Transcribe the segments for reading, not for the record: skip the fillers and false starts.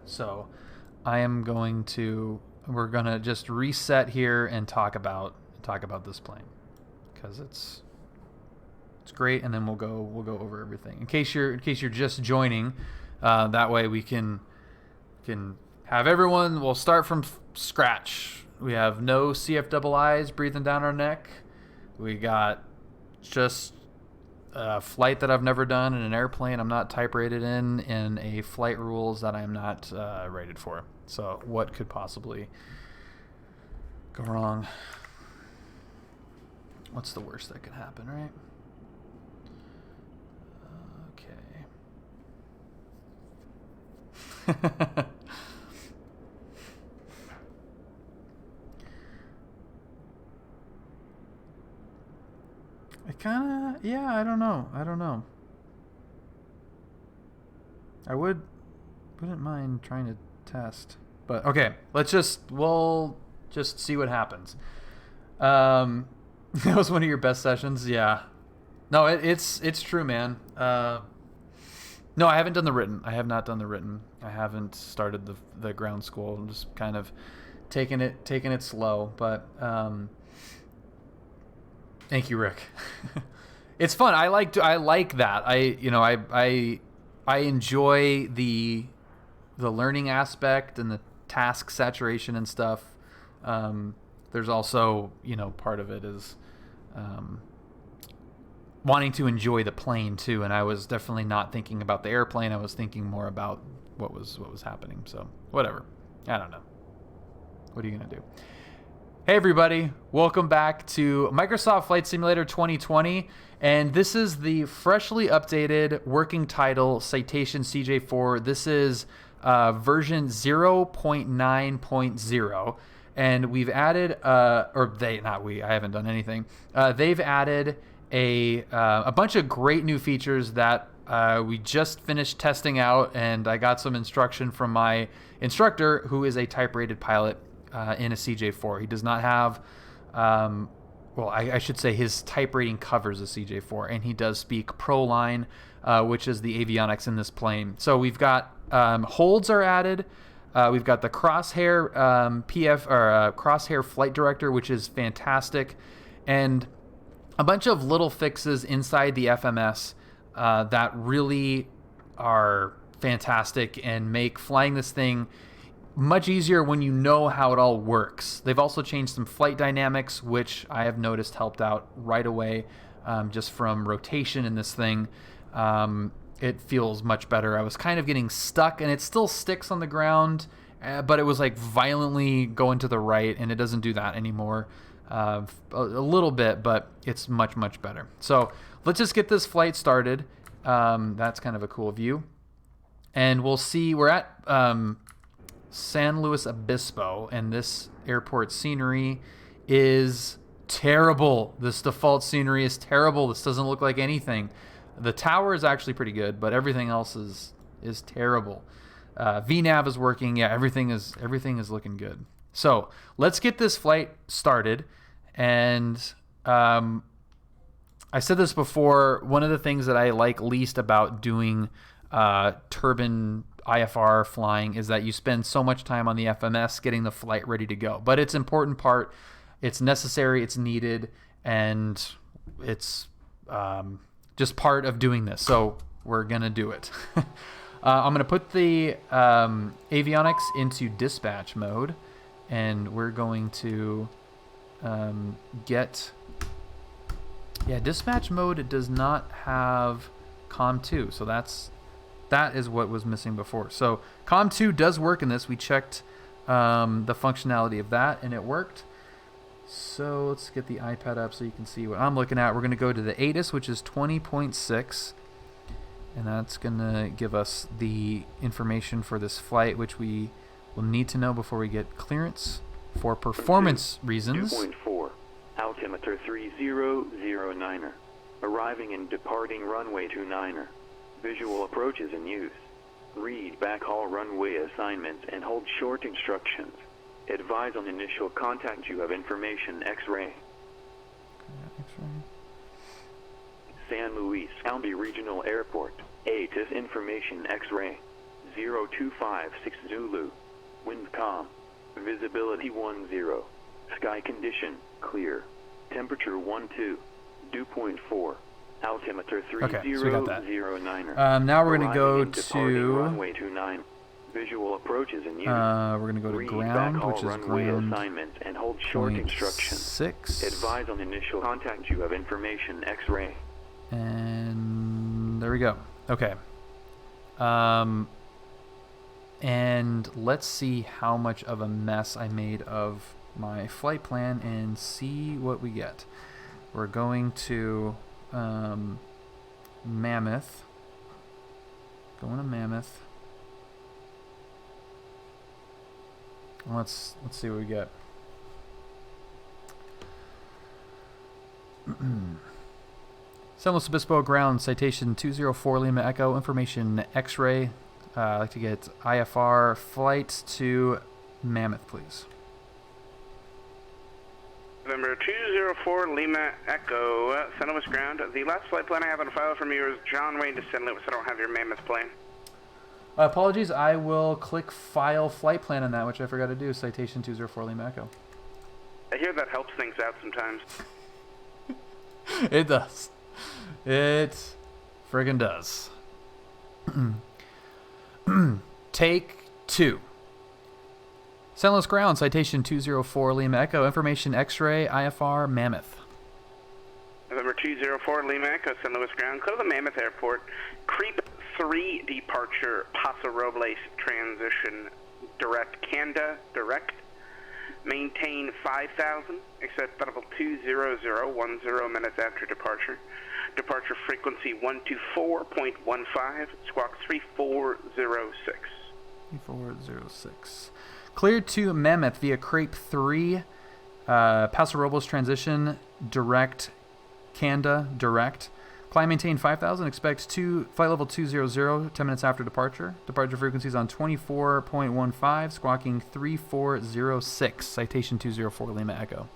So we're gonna just reset here and talk about this plane because it's great, and then we'll go over everything. In case you're just joining, that way we can have everyone. We'll start from scratch. We have no CFIIs breathing down our neck. We got just a flight that I've never done in an airplane I'm not type rated in a flight rules that I'm not rated for. So what could possibly go wrong? What's the worst that could happen, right? Okay. It kind of, yeah, I don't know. I wouldn't mind trying to test, but okay, we'll just see what happens. That was one of your best sessions. Yeah, no, it's true, man. No, I haven't done the written. I have not done the written. I haven't started the ground school. I'm just kind of taking it slow, but thank you, Rick. It's fun. I like that. I enjoy the learning aspect and the task saturation and stuff. There's also, part of it is wanting to enjoy the plane too, and I was definitely not thinking about the airplane. I was thinking more about what was happening. So whatever. I don't know. What are you gonna do? Hey everybody, welcome back to Microsoft Flight Simulator 2020, and this is the freshly updated WorkingTitle Citation CJ4. This is version 0.9.0, and we've added, I haven't done anything. They've added a bunch of great new features that we just finished testing out, and I got some instruction from my instructor, who is a type-rated pilot in a CJ4. He does not have, I should say his type rating covers a CJ4, and he does speak ProLine, which is the avionics in this plane. So we've got holds are added. We've got the crosshair crosshair flight director, which is fantastic, and a bunch of little fixes inside the FMS that really are fantastic and make flying this thing much easier when you know how it all works. They've also changed some flight dynamics, which I have noticed helped out right away, just from rotation in this thing. It feels much better. I was kind of getting stuck, and it still sticks on the ground, but it was like violently going to the right, and it doesn't do that anymore. A little bit, but it's much, much better. So let's just get this flight started. That's kind of a cool view. And we'll see, we're at San Luis Obispo, and this airport scenery is terrible. This default scenery is terrible. This doesn't look like anything. The tower is actually pretty good, but everything else is terrible. VNav is working. Yeah, everything is looking good. So let's get this flight started. And I said this before, one of the things that I like least about doing turbine IFR flying is that you spend so much time on the FMS getting the flight ready to go. But it's an important part. It's necessary. It's needed. And it's just part of doing this. So we're going to do it. I'm going to put the avionics into dispatch mode. And we're going to dispatch mode. It does not have COM2. So that is what was missing before. So COM2 does work in this. We checked the functionality of that, and it worked. So let's get the iPad up so you can see what I'm looking at. We're going to go to the ATIS, which is 20.6, and that's going to give us the information for this flight, which we will need to know before we get clearance for performance reasons. 2.4, altimeter 3009er, arriving and departing runway 29er. Visual approaches in use. Read backhaul runway assignments and hold short instructions. Advise on initial contact. You have information X-ray. San Luis Obispo Regional Airport. ATIS information X-ray. 0256 Zulu. Wind calm. Visibility 10. Sky condition clear. Temperature 12. Dew point 4. Altimeter 3009. Now we're going to go Arriving and departing to... runway 29. Visual approaches in use. we're going to go to Read ground, backhaul which is runway ground assignments and hold short instructions. 6. Advise on initial contact. You have information X-ray. And there we go. Okay. And let's see how much of a mess I made of my flight plan and see what we get. We're going to Mammoth. Going to Mammoth. Let's see what we get. San Luis Obispo ground, citation 204 Lima Echo, information X-ray. I'd like to get IFR flight to Mammoth, please. November 204 Lima Echo, St. Louis ground. The last flight plan I have on file from you is John Wayne to St. Louis. I don't have your Mammoth plane. Apologies, I will click file flight plan on that, which I forgot to do. Citation 204 Lima Echo. I hear that helps things out sometimes. It does. It friggin' does. Take 2. St. Louis ground, citation 204 Lima Echo, information X-ray, IFR, Mammoth. November 204 Lima Echo, St. Louis ground. Go to the Mammoth Airport. Creep 3 departure, Paso Robles transition, direct Canada, direct. Maintain 5,000, accept level 20010 minutes after departure. Departure frequency 124.15, squawk 3406. 3406. Cleared to Mammoth via Crepe 3, Paso Robles transition, direct, Canada, direct. Climb maintain 5,000, expect flight level 200, 10 minutes after departure. Departure frequencies on 24.15, squawking 3406. Citation 204 Lima Echo.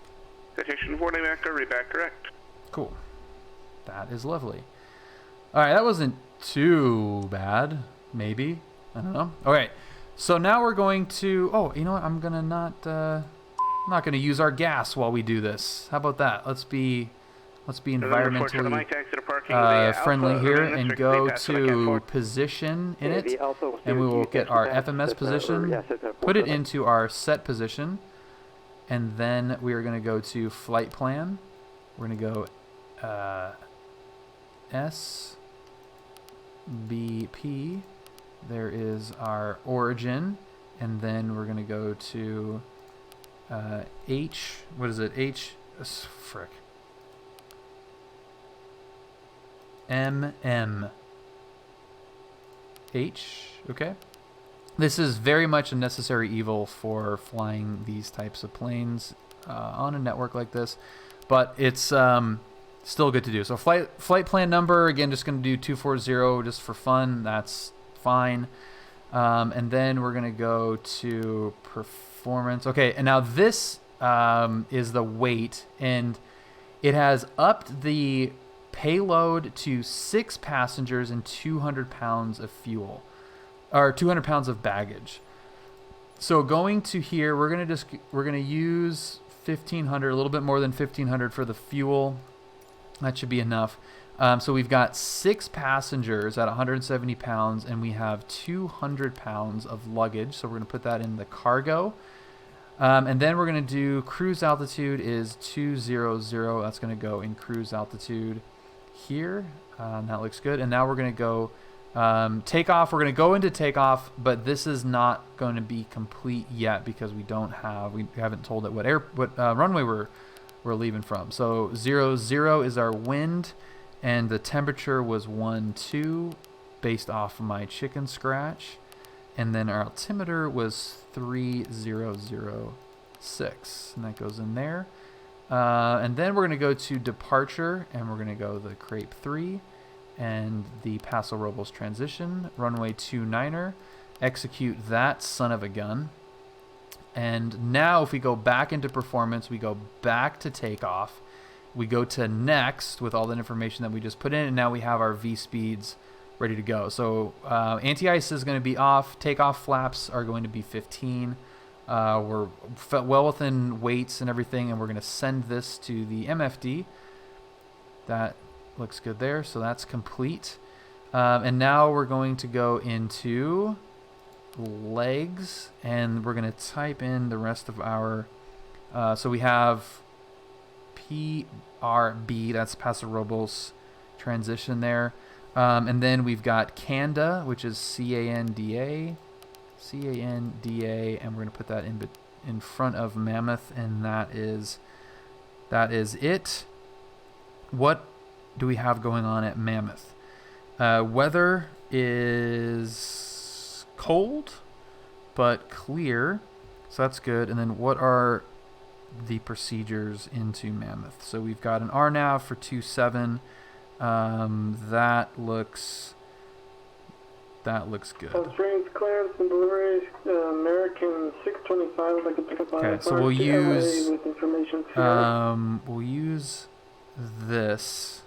Citation 4 Lima Echo, read back correct. Cool. That is lovely. All right, that wasn't too bad, maybe. I don't know. All right, so now we're going to... Oh, you know what? I'm gonna not gonna use our gas while we do this. How about that? Let's be environmentally friendly here and go to position in it, and we will get our FMS position, put it into our set position, and then we are going to go to flight plan. We're going to go SBP. There is our origin, and then we're going to go to H. What is it? H. Frick. MM H. Okay. This is very much a necessary evil for flying these types of planes on a network like this, but it's still good to do. So flight plan number, again, just going to do 240 just for fun. That's fine. And then we're going to go to performance. Okay, and now this is the weight, and it has upped the payload to 6 passengers and 200 pounds of fuel, or 200 pounds of baggage. So going to here, we're gonna use 1,500, a little bit more than 1,500 for the fuel. That should be enough. So we've got 6 passengers at 170 pounds, and we have 200 pounds of luggage. So we're gonna put that in the cargo. And then we're gonna do cruise altitude is 200. That's gonna go in cruise altitude here. That looks good. And now we're going to go takeoff. We're going to go into takeoff, but this is not going to be complete yet because we haven't told it what runway we're leaving from. So 00 is our wind, and the temperature was 12 based off of my chicken scratch, and then our altimeter was 3006, and that goes in there. And then we're going to go to departure, and we're going to go the Crepe 3 and the Paso Robles transition, runway 29er, execute that son of a gun. And now if we go back into performance, we go back to takeoff, we go to next with all the information that we just put in, and now we have our V speeds ready to go. So anti-ice is going to be off. Takeoff flaps are going to be 15. We're well within weights and everything, and we're going to send this to the MFD. That looks good there, so that's complete. And now we're going to go into legs, and we're going to type in the rest of our... so we have PRB, that's Paso Robles transition there. And then we've got Canda, which is CANDA, and we're going to put that in front of Mammoth, and that is it. What do we have going on at Mammoth? Weather is cold, but clear, so that's good. And then what are the procedures into Mammoth? So we've got an RNAV for 2.7. That looks good. Constraints clearance and delivery, American 625, like a pickup line. Okay, so we'll use with information we'll use this,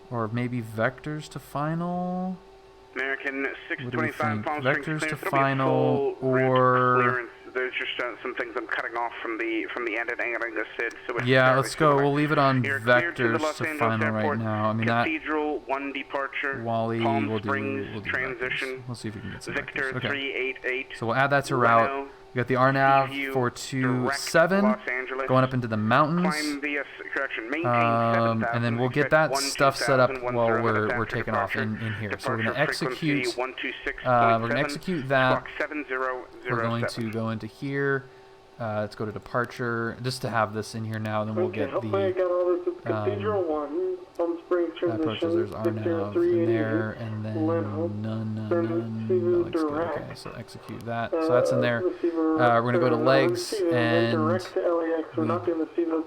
or maybe vectors to final. American What do we 625 think? palm Vectors strings to clearance. It'll be final, full range or clearance. There's just some things I'm cutting off from the end and adding the SID. So it's yeah, fairly let's go. similar. We'll leave it on You're cleared to the vectors Los to Angeles final Airport. right now. I mean that Cathedral 1 departure. Wally Palm we'll do Springs transition. transition. We'll see if we can get some Victor vectors. Okay. 388. So we'll add that to route. We got the RNAV for 2.7 going up into the mountains. Climb via correction. Maintain 7,000. And then we'll get that stuff set up while we're taking off in here. So we're going to execute. We're going to execute that. We're going to go into here. Let's go to departure just to have this in here now, and then we'll get the Cathedral 1, Palm Springs transition. There's RNAV in there, and then none. That looks good. Okay, so execute that. So that's in there. We're going to go to legs, and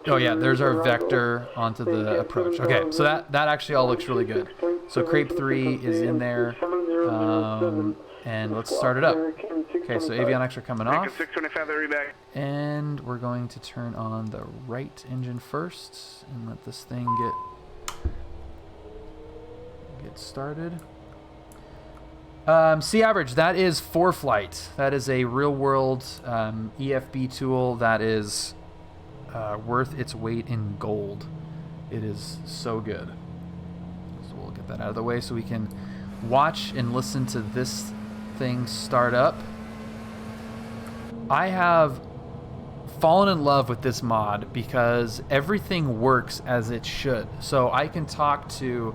oh yeah, there's our vector onto the approach. Okay, so that actually all looks really good. So Crepe 3 is in there, and let's start it up. Okay, so avionics are coming off, and we're going to turn on the right engine first and let this thing get started. C average, that is ForeFlight. That is a real-world EFB tool that is worth its weight in gold. It is so good. So we'll get that out of the way so we can watch and listen to this thing start up. I have fallen in love with this mod because everything works as it should. So I can talk to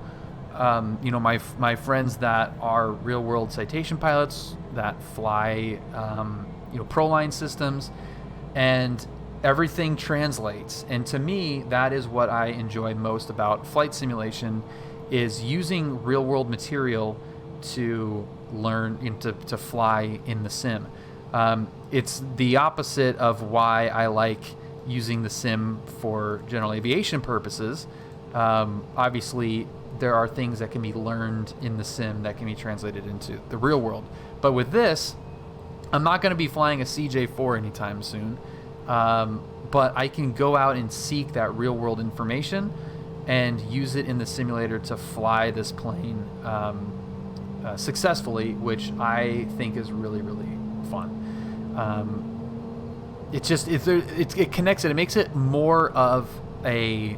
my friends that are real world citation pilots that fly ProLine systems, and everything translates. And to me, that is what I enjoy most about flight simulation, is using real world material to learn to fly in the sim. It's the opposite of why I like using the sim for general aviation purposes. Obviously, there are things that can be learned in the sim that can be translated into the real world. But with this, I'm not going to be flying a CJ4 anytime soon. But I can go out and seek that real world information and use it in the simulator to fly this plane successfully, which I think is really, really fun. It connects it. It makes it more of a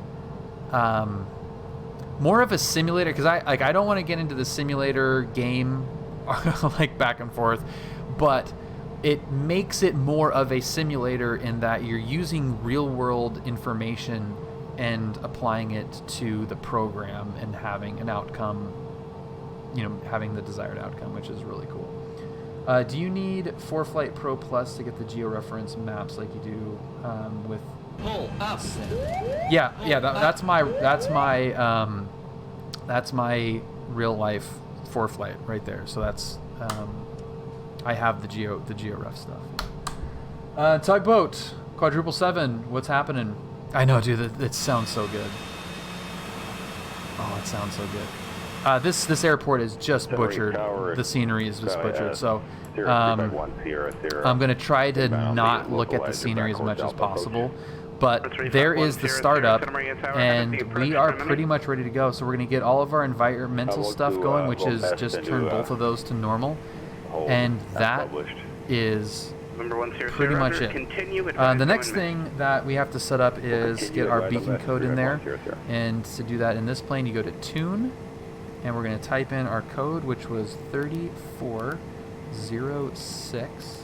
simulator, because I don't want to get into the simulator game like back and forth, but it makes it more of a simulator in that you're using real world information and applying it to the program and having an outcome, having the desired outcome, which is really cool. Do you need ForeFlight Pro Plus to get the georeference maps like you do with? Pull up. Yeah. That's my real life ForeFlight right there. So that's I have the georef stuff. Tugboat quadruple 7. What's happening? I know, dude. It sounds so good. Oh, it sounds so good. This airport is just butchered. The scenery is just butchered. So I'm going to try to not look at the scenery as much as possible. But there is the startup, and we are pretty much ready to go. So we're going to get all of our environmental stuff going, which is just turn both of those to normal. And that is pretty much it. The next thing that we have to set up is get our beacon code in there. And to do that in this plane, you go to Tune, and we're going to type in our code, which was 3406.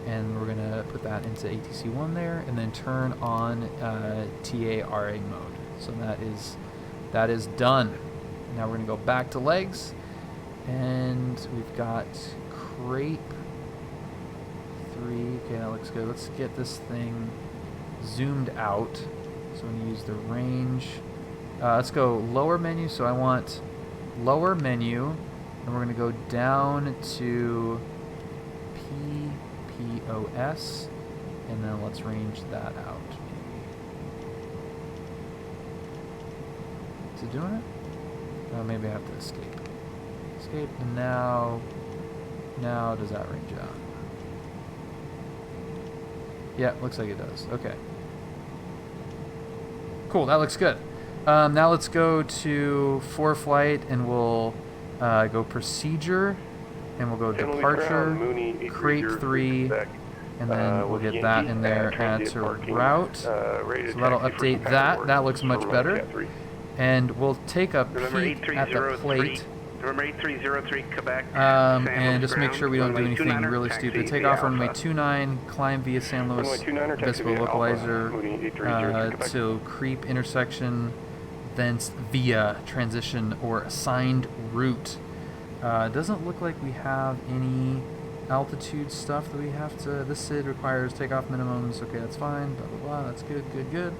And we're going to put that into ATC1 there, and then turn on TARA mode. So that is done. Now we're going to go back to legs, and we've got Crepe 3. Okay, that looks good. Let's get this thing zoomed out. So I'm going to use the range. Let's go lower menu. So I want lower menu, and we're going to go down to POS, and then let's range that out. Is it doing it? Oh, maybe I have to escape. Escape, and now does that range out? Yeah, looks like it does. Okay. Cool, that looks good. Now let's go to for flight, and we'll go procedure, and we'll go departure, crate 3, and then we'll get that in there, add to route. So that'll update that. That looks much better. And we'll take a peek at the plate. November 8303 Quebec. And just make sure we don't do anything really stupid. Take off runway 29, climb via San Luis Obispo localizer to creep intersection, thence via transition or assigned route. It doesn't look like we have any altitude stuff that we have to. This SID requires takeoff minimums. Okay, that's fine. Blah blah blah. That's good. Good.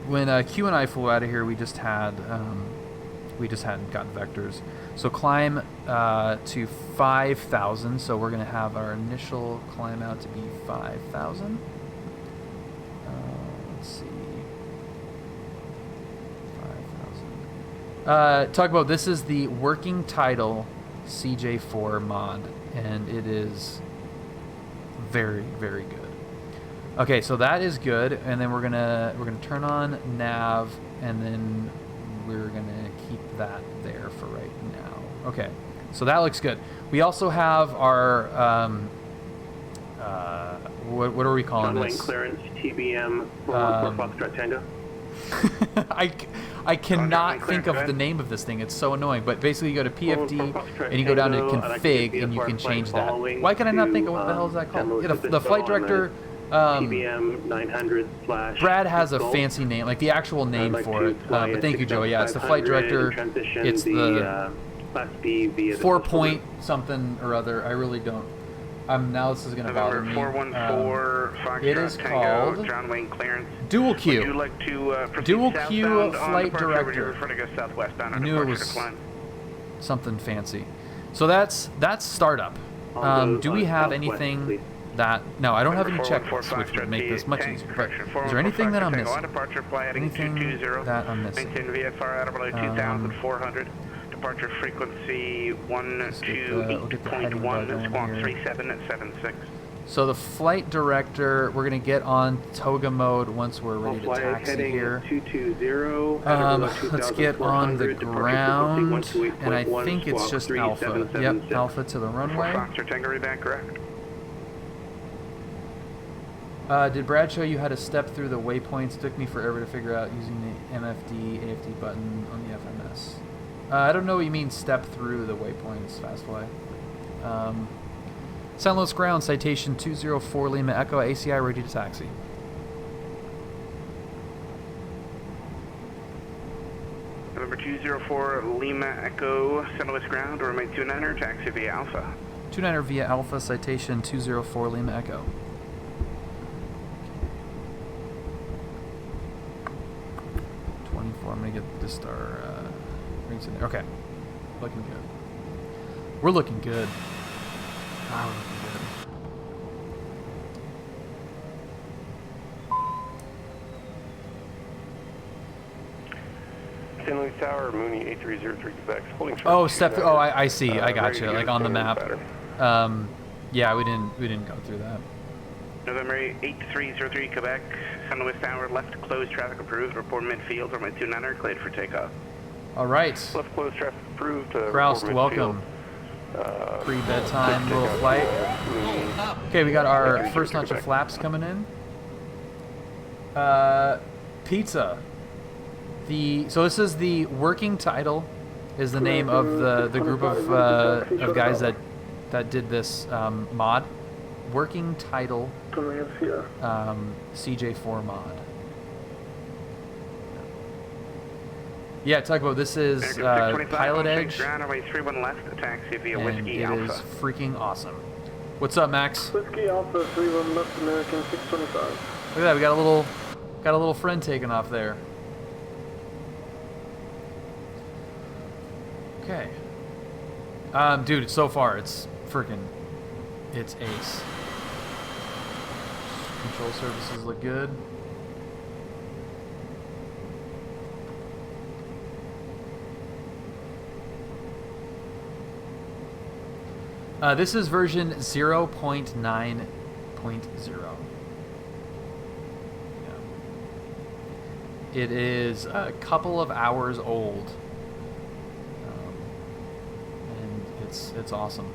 When Q and I flew out of here, we just hadn't gotten vectors. So climb to 5,000. So we're gonna have our initial climb out to be 5,000. Let's see. 5,000. Talk about this is the WorkingTitle CJ4 mod, and it is very, very good. Okay, so that is good, and then we're gonna turn on nav, and then we're gonna keep that there for right now. Okay, so that looks good. We also have our what are we calling this? Clearance TBM for Foxtrot Tango. I cannot think of the name of this thing. It's so annoying. But basically, you go to PFD and you go down to config, and you can change that. Why can I not think of what the hell is that called? Yeah, the flight director. TBM 900 / Brad has a fancy name, like the actual name for it. But thank you, Joey. Yeah, it's the flight director. It's the 4-point something or other. I really don't. Now this is going to bother me. 414 it is called John Wayne clearance. Dual Q. Would you like to Dual Q flight director. Southwestbound I knew it was something fancy. So that's startup. Do we have anything that? No, I don't have any checklists, which would make this much easier. But is there anything that I'm missing? Anything that I'm missing? Maintain VFR out of below 2,400. Departure frequency 128.1, squawk 3776. So the flight director, we're going to get on toga mode once we're ready to taxi here. 220. Let's get on the ground, and I think it's just Alpha. Yep, Alpha to the runway. Foxtrot Tango back, correct. Did Brad show you how to step through the waypoints? It took me forever to figure out using the MFD, AFD button on the FMS. I don't know what you mean step through the waypoints, Fastfly. San Luis ground, citation 204 Lima Echo, ACI ready to taxi. November 204 Lima Echo, San Luis ground, remain 29er, taxi via Alpha. 29er via Alpha, citation 204 Lima Echo. I'm gonna get this star rings in there. Okay, looking good. We're looking good. Wow, we're looking good. San Luis Tower, Mooney 8303 Quebec. Oh, step. Oh, I see. I got you. Like on the map. Yeah, we didn't go through that. November 8303 Quebec, San Luis Tower, left closed traffic approved, report midfield, runway 29er, cleared for takeoff. All right. Left closed traffic approved. Kraust, welcome. Pre-bedtime little flight. Okay, we got our first launch of flaps coming in. Pizza. So this is the WorkingTitle, is the name of the group of guys that did this mod. WorkingTitle CJ4 mod. Yeah, Tugboat, this is PilotEdge, and it is freaking awesome. What's up, Max? Whiskey Alpha 31 left American 625. Look at that, we got a little friend taking off there. Okay. Dude, so far it's ace. Control surfaces look good. This is version 0.9.0. Yeah. It is a couple of hours old, and it's awesome.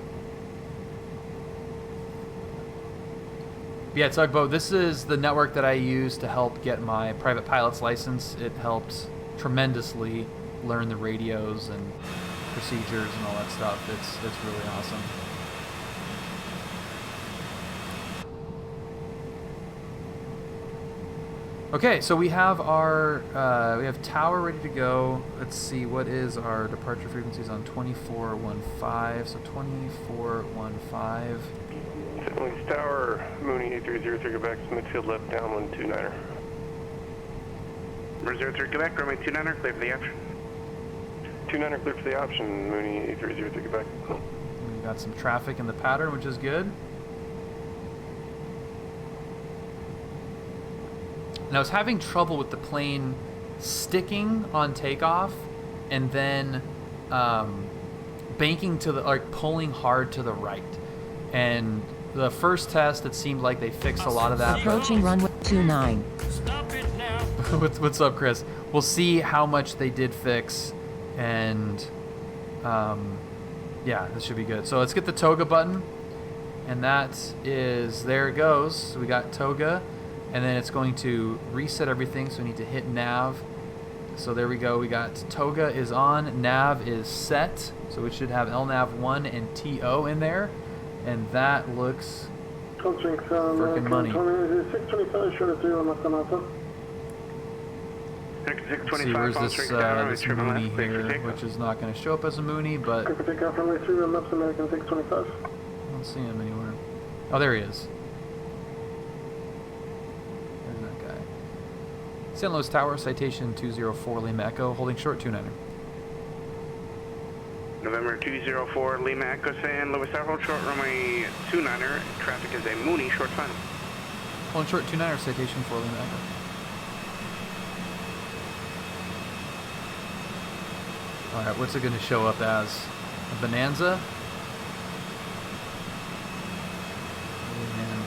Yeah, Tugboat, this is the network that I use to help get my private pilot's license. It helped tremendously learn the radios and procedures and all that stuff. It's really awesome. Okay, so we have our tower ready to go. Let's see, what is our departure frequencies on 2415? So 2415. St. Louis Tower, Mooney 8303 Quebec, midfield left down 129er. Number 03 Quebec, runway 29er, clear for the option. 29er clear for the option, Mooney 8303 Quebec. We've got some traffic in the pattern, which is good. And I was having trouble with the plane sticking on takeoff and then banking to the, pulling hard to the right. And the first test, it seemed like they fixed a lot of that. Approaching runway 29. What's up, Chris? We'll see how much they did fix, and yeah, this should be good. So let's get the toga button, and that is, there it goes. So we got toga, and then it's going to reset everything, so we need to hit nav. So there we go, we got toga is on, nav is set, so we should have LNAV1 and TO in there, and that looks freaking money. 625 short of 0 left on Alpha. Let's see, where's this Mooney here, which is not going to show up as a Mooney, but Clear for takeoff, runway 3 left American 625. I don't see him anywhere. Oh, there he is. There's that guy. St. Louis Tower, citation 204 Lima Echo, holding short 29er. November 204 Lima Echo, San Luis Tower, hold short, runway 29er. Traffic is a Mooney, short final. Holding short 29er, citation 4 Lima Echo. Alright, what's it going to show up as? A Bonanza? Oh, man.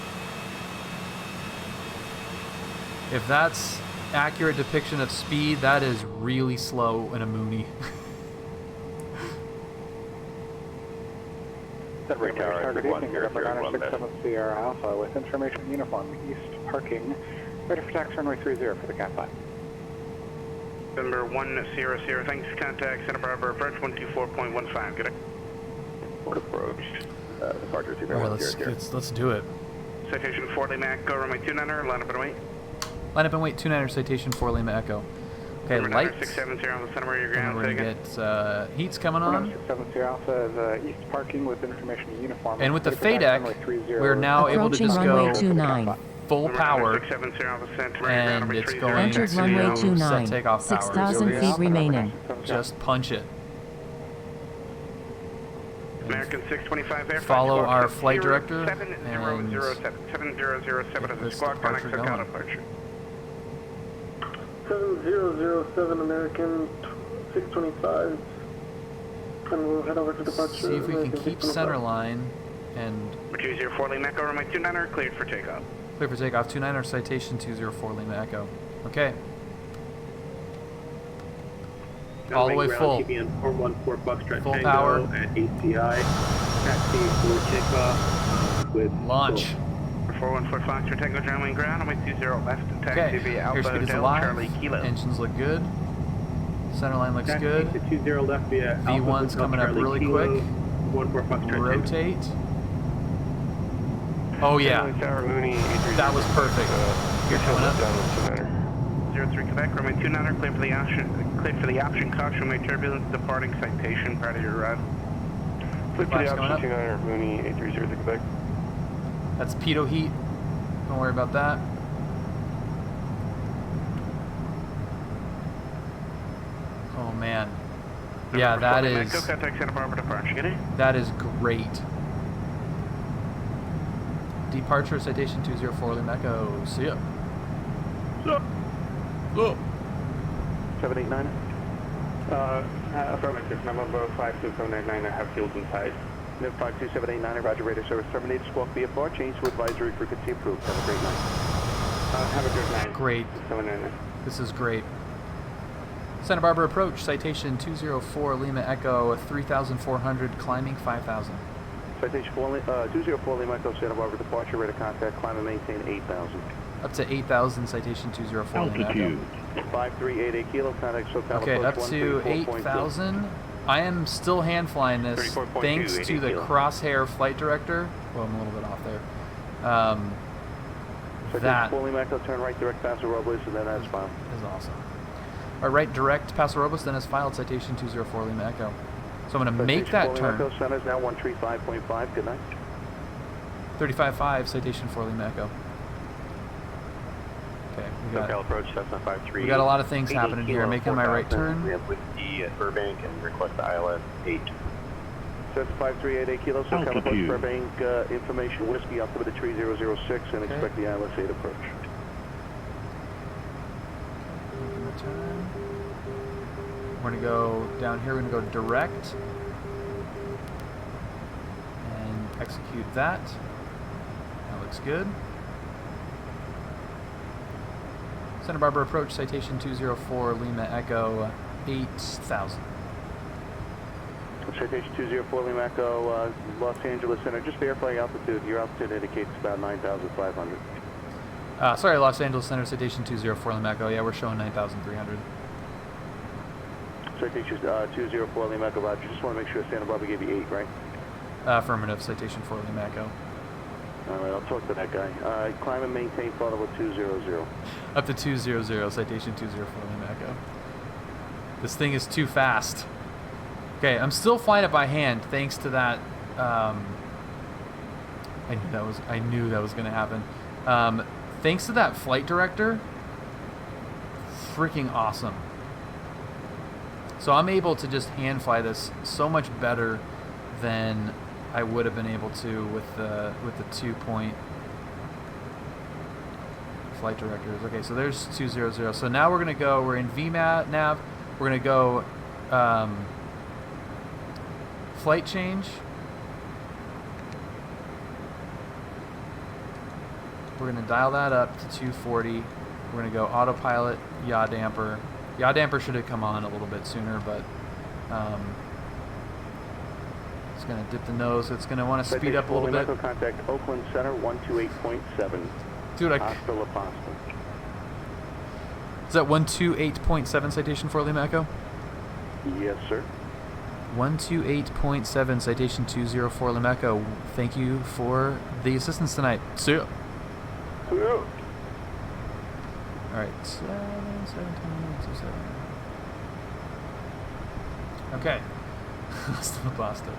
If that's accurate depiction of speed, that is really slow in a Mooney. Target evening, November 967 Sierra Alpha with information uniform, east parking, ready for taxi runway 30 for the CAT 5. November 100, thanks, contact Santa Barbara approach 124.15, good. Approach, departure 2 Alright, let's do it. Citation 4 Lima Echo, runway 29er, line up and wait. Line up and wait, 29er, citation 4 Lima Echo. Okay, lights. 670 on the center where your ground, We're going to get heats coming on. 670 Alpha is east parking with information uniform. And with the FADEC, we're now able to just go full power, and it's going Entered runway to 29, set takeoff power. 6,000 feet remaining. Just punch it. American 625 Air. Follow our flight director, and 7007 as a squawk, connect to departure. 7007 American 625, and we'll head over to departure. See if we can keep center line, and 204 Lima Echo, runway 29er, cleared for takeoff. Clear for takeoff 29er, citation 204 Lima Echo. Okay. All the way full. Keeping in 414 Foxtrot Full Tango power. at ACI. Taxi for takeoff with Launch. 414 Foxtrot Tango, German ground, runway 20 left, taxi Okay. via Alpha Airspeed is Hotel, alive. Charlie Kilo. Engines look good. Center line looks taxi good. to 20 left via Alpha V1's Hotel, coming up Charlie really Kilo, quick. 14 Foxtrot Tango. Rotate. Oh yeah, Tower, Mooney, 830. that was perfect. Here, coming up. Down with 29er. 03 Quebec, runway 29er, clear for the option, caution, runway turbulence, departing, citation, prior to your arrival. Clear for the Flaps coming option up. 29er, Mooney, 830 to Quebec. That's pitot heat. Don't worry about that. Oh man. Yeah, that is Contact Santa Barbara departure, get it? that is great. Departure citation 204 Lima Echo. See ya. Look. 789er. Affirmative. Number 52789, I have fuels inside. NIV 52789, Roger, radar service terminated, squawk VFR, change to advisory frequency approved. Have a great night. Have a good night. Great. 799. This is great. Santa Barbara approach citation 204 Lima Echo 3400 climbing 5000. Citation 204 Lima Echo, Santa Barbara departure, radar contact, climb and maintain 8,000. Up to 8000 citation 204 Lima Echo. 5388 kilo, contact SoCal Okay, up approach to 134.2. 8000. I am still hand flying this 34.2, thanks to 80 the kilo. crosshair flight director. Well, I'm a little bit off there. Citation That 4 Lima Echo, turn right direct Paso Robles, and then as found. is awesome. All right, direct Paso Robles, then as filed, citation 204 Lima Echo. So I'm going to make that Citation 4 Lima turn. Echo, center is now 135.5, good night. 35.5, citation 4 Lima Echo. Okay, SoCal approach, Cessna 53. we got a lot of things happening here. 80 Making my right We turn. have whiskey at Burbank and request the ILS 8. Cessna 5388 kilo, SoCal approach Burbank, information whiskey, altimeter 3006, and Okay. expect the ILS 8 approach. Making the turn. We're going to go down here. We're going to go direct. And execute that. That looks good. Santa Barbara approach, citation 204 Lima Echo 8000. Citation 204 Lima Echo, Los Angeles Center, just verifying altitude. Your altitude indicates about 9,500. Sorry, Los Angeles Center, citation 204 Lima Echo. Yeah, we're showing 9,300. Citation 204 Lima Echo, Roger. Just want to make sure Santa Barbara gave you 8, right? Affirmative, citation 4 Lima Echo. All right, I'll talk to that guy. Climb and maintain flight level 200. Up to 200, citation 204 Lima Echo. This thing is too fast. Okay, I'm still flying it by hand thanks to that. I knew that was going to happen. Thanks to that flight director. Freaking awesome. So I'm able to just hand fly this so much better than I would have been able to with the 2-point flight directors. Okay, so there's 200. So now we're in VMAT nav. We're gonna go flight change. We're gonna dial that up to 240. We're gonna go autopilot, yaw damper. Yaw damper should have come on a little bit sooner, but it's gonna dip the nose. It's gonna want to speed up a little bit. Contact Oakland Center 128.7. Dude, Hasta La Pasta. Is that 128.7 citation for Lima Echo? Yes, sir. 128.7 citation 204 Lima Echo. Thank you for the assistance tonight. See ya. Hello. All right. 7, 7. Okay. Hasta La Pasta.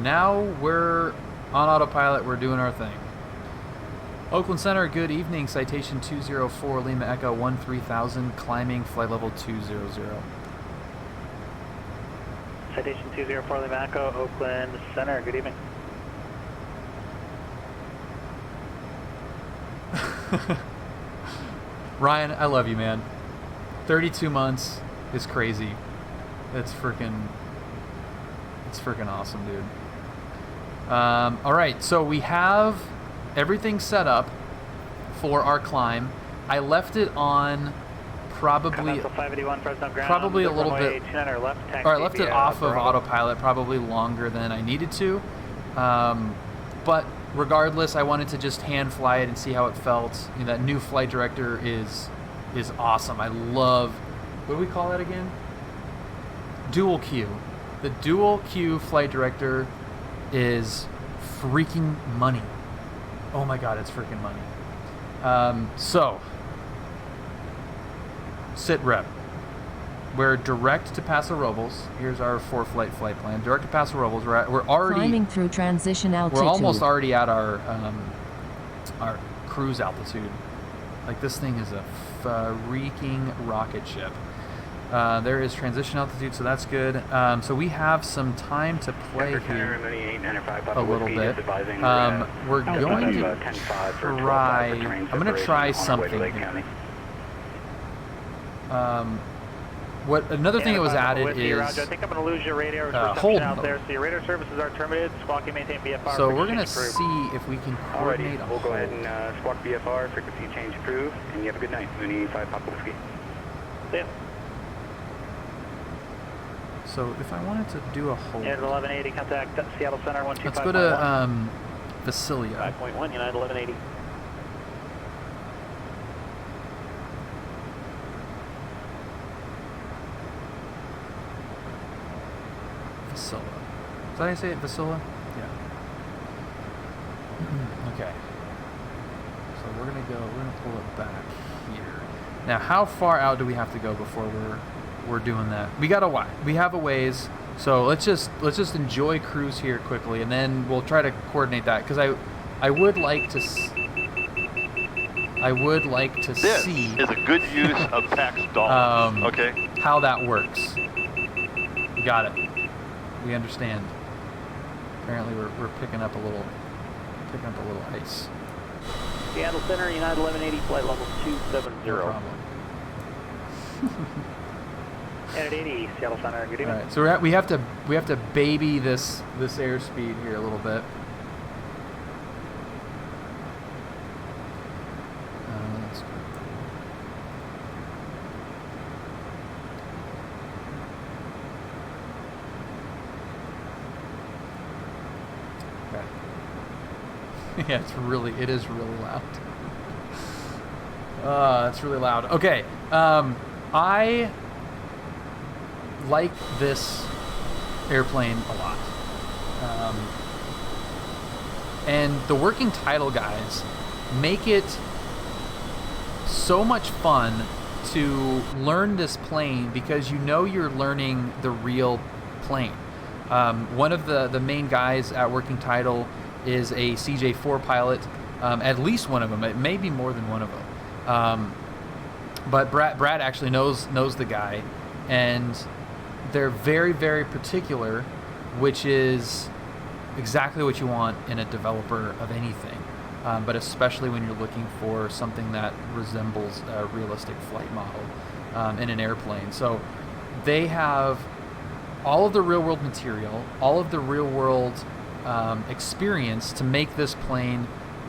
Now we're on autopilot. We're doing our thing. Oakland Center, good evening. Citation 204 Lima Echo 13000, climbing flight level 200. Citation 204 Lima Echo, Oakland Center, good evening. Ryan, I love you, man. 32 months is crazy. It's freaking awesome, dude. All right, so we have everything set up for our climb. I left it on probably a little bit, or I left it off of autopilot probably longer than I needed to. But regardless, I wanted to just hand fly it and see how it felt. You know, that new flight director is awesome. I love, what do we call that again? Dual Q. The Dual Q flight director is freaking money. Oh my god, it's freaking money. So, sit rep. We're direct to Paso Robles. Here's our 4-flight flight plan. Direct to Paso Robles. We're already climbing through transition altitude. We're almost already at our cruise altitude. Like, this thing is a freaking rocket ship. There is transition altitude, so that's good. So we have some time to play here a little bit. We're going to try. I'm going to try something here. Another thing that was added is I think I'm going to lose your radar hold out there. So your radar services are terminated. Squawk and maintain BFR. So we're going to see if we can coordinate a we'll go hold. ahead and squawk BFR, frequency change approved, and you have a good night. Mooney 5 Papa Whiskey. See ya. So if I wanted to do a hold, United 1180, contact Seattle Center 125. let's go to Visalia. 5.1, United 1180. Vasilla. Did I say it? Vasilla? Yeah. Okay. So we're gonna pull it back here. Now, how far out do we have to go before we're doing that? We have a ways. So let's just enjoy cruise here quickly, and then we'll try to coordinate that, because I would like to. This is a good use of tax dollars. Okay. How that works. Got it. We understand. Apparently, we're picking up a little ice. Seattle Center, United 1180, flight level 270. No problem. United 80, Seattle Center. Good evening. All right, so we have to baby this airspeed here a little bit. That's good. Okay. Yeah, it is really loud. It's really loud. Okay, I like this airplane a lot. And the WorkingTitle guys make it so much fun to learn this plane, because you know you're learning the real plane. One of the main guys at WorkingTitle is a CJ4 pilot, at least one of them. It may be more than one of them. But Brad actually knows the guy, and they're very, very particular, which is exactly what you want in a developer of anything, but especially when you're looking for something that resembles a realistic flight model in an airplane. So they have all of the real-world material, all of the real-world experience to make this plane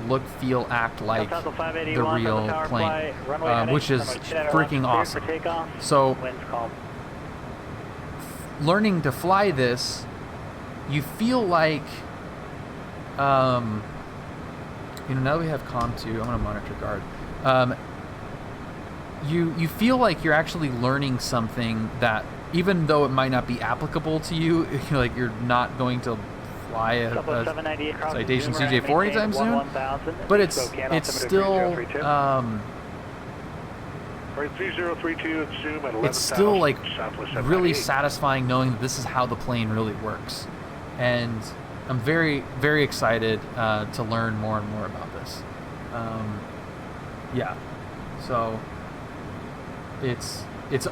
look, feel, act like the real plane, which is freaking awesome. So learning to fly this, you feel like, now that we have COM 2, I'm going to monitor guard. You feel like you're actually learning something that, even though it might not be applicable to you, like you're not going to fly a Citation CJ4 anytime soon, but it's still it's still like really satisfying knowing that this is how the plane really works, and I'm very, very excited to learn more and more about this. Yeah, so it's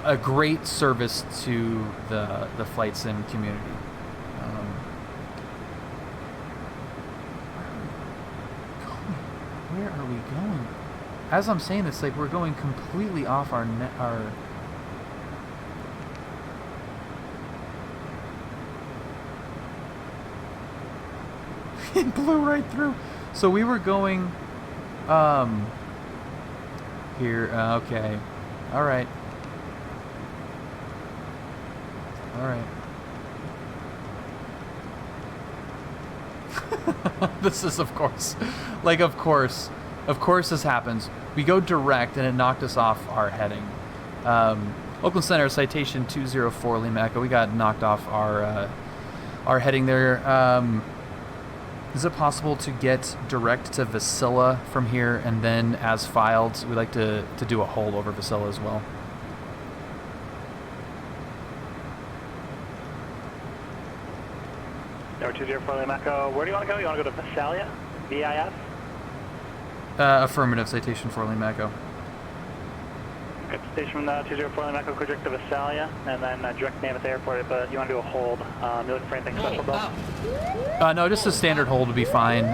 a great service to the flight sim community. Where are we going? As I'm saying this, like, we're going completely off our it blew right through. So we were going Here, okay. All right. All right. This is, of course, of course this happens. We go direct and it knocked us off our heading. Oakland Center, citation 204 Lima Echo. We got knocked off our heading there. Is it possible to get direct to Vasilla from here and then as filed? We'd like to do a hold over Vasilla as well. Number 204 Lima Echo. Where do you want to go? You want to go to Visalia? VIS? Affirmative, citation 4 Lima Echo. Okay, station 204 Lima Echo, direct to Visalia, and then direct Mammoth Airport, but you want to do a hold. You looking for anything special, Bill? No, just a standard hold would be fine.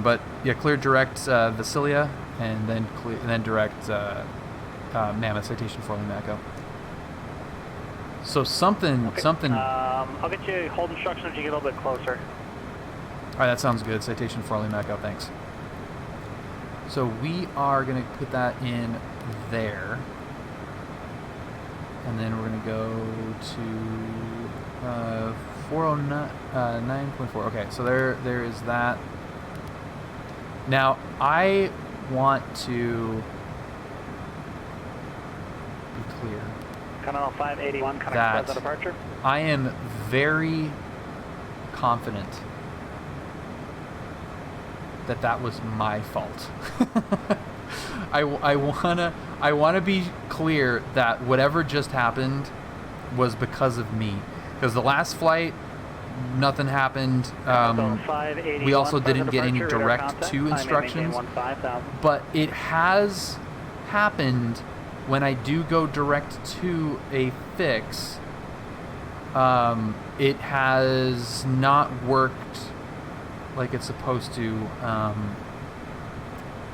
But yeah, clear direct Visalia, and then direct Mammoth, citation 4 Lima Echo. So something. I'll get you hold instructions as you get a little bit closer. All right, that sounds good. Citation 4 Lima Echo, thanks. So we are going to put that in there. And then we're going to go to 409.4. Okay, so there is that. Now, I want to be clear. Continental 581, that present departure. I am very confident that was my fault. I wanna be clear that whatever just happened was because of me. Because the last flight, nothing happened. We also didn't get any direct to instructions. But it has happened when I do go direct to a fix. It has not worked like it's supposed to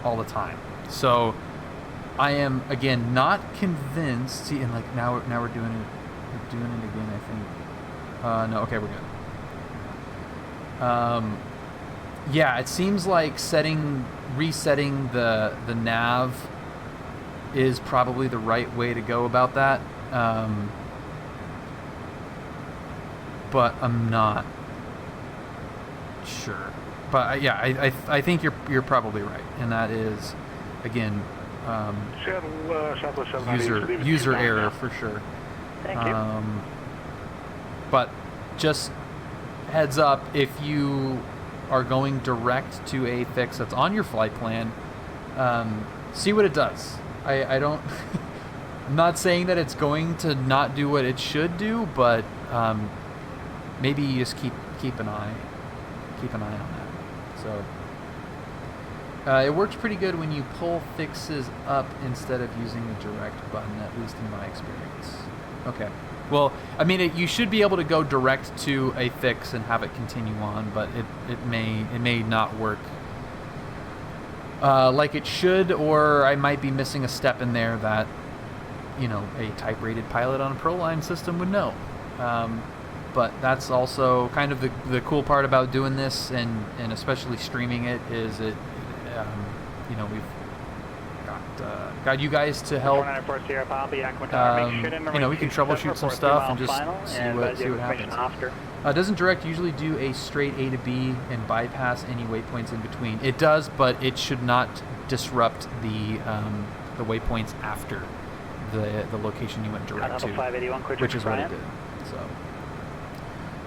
all the time. So I am again not convinced. See, and like now we're doing it. We're doing it again, I think. No, okay, we're good. Yeah, it seems like resetting the nav is probably the right way to go about that. But I'm not sure. But yeah, I think you're probably right, and that is again user error for sure. Thank you. But just heads up, if you are going direct to a fix that's on your flight plan, see what it does. I don't. I'm not saying that it's going to not do what it should do, but maybe you just keep an eye on that. So it works pretty good when you pull fixes up instead of using the direct button, at least in my experience. Okay. Well, I mean, you should be able to go direct to a fix and have it continue on, but it may not work like it should, or I might be missing a step in there that, you know, a type-rated pilot on a ProLine system would know. But that's also kind of the cool part about doing this, and especially streaming it, is it, you know, we've got you guys to help. You know, we can troubleshoot some stuff and just see what happens. Doesn't direct usually do a straight A to B and bypass any waypoints in between? It does, but it should not disrupt the waypoints after the location you went direct to, which is what it did. So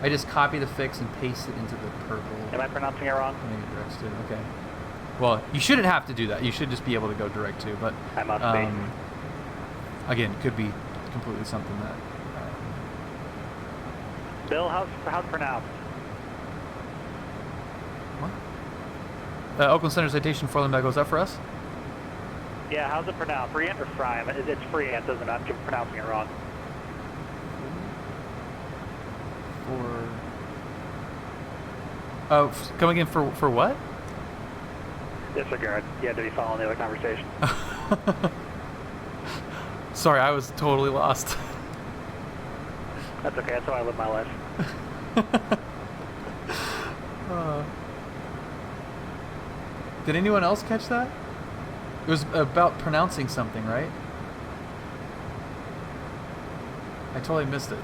I just copy the fix and paste it into the purple. Am I pronouncing it wrong? Maybe directs to. Okay. Well, you shouldn't have to do that. You should just be able to go direct to. But I must be. Again, it could be completely something that. Bill, how's pronounced? What? Oakland Center citation 4 Lima Echo. Is that for us? Yeah, how's it pronounced? Freehand or Fryam? It's freehand, isn't it? I'm pronouncing it wrong. Coming in for what? Disregard. You had to be following the other conversation. Sorry, I was totally lost. That's okay. That's how I live my life. Did anyone else catch that? It was about pronouncing something, right? I totally missed it.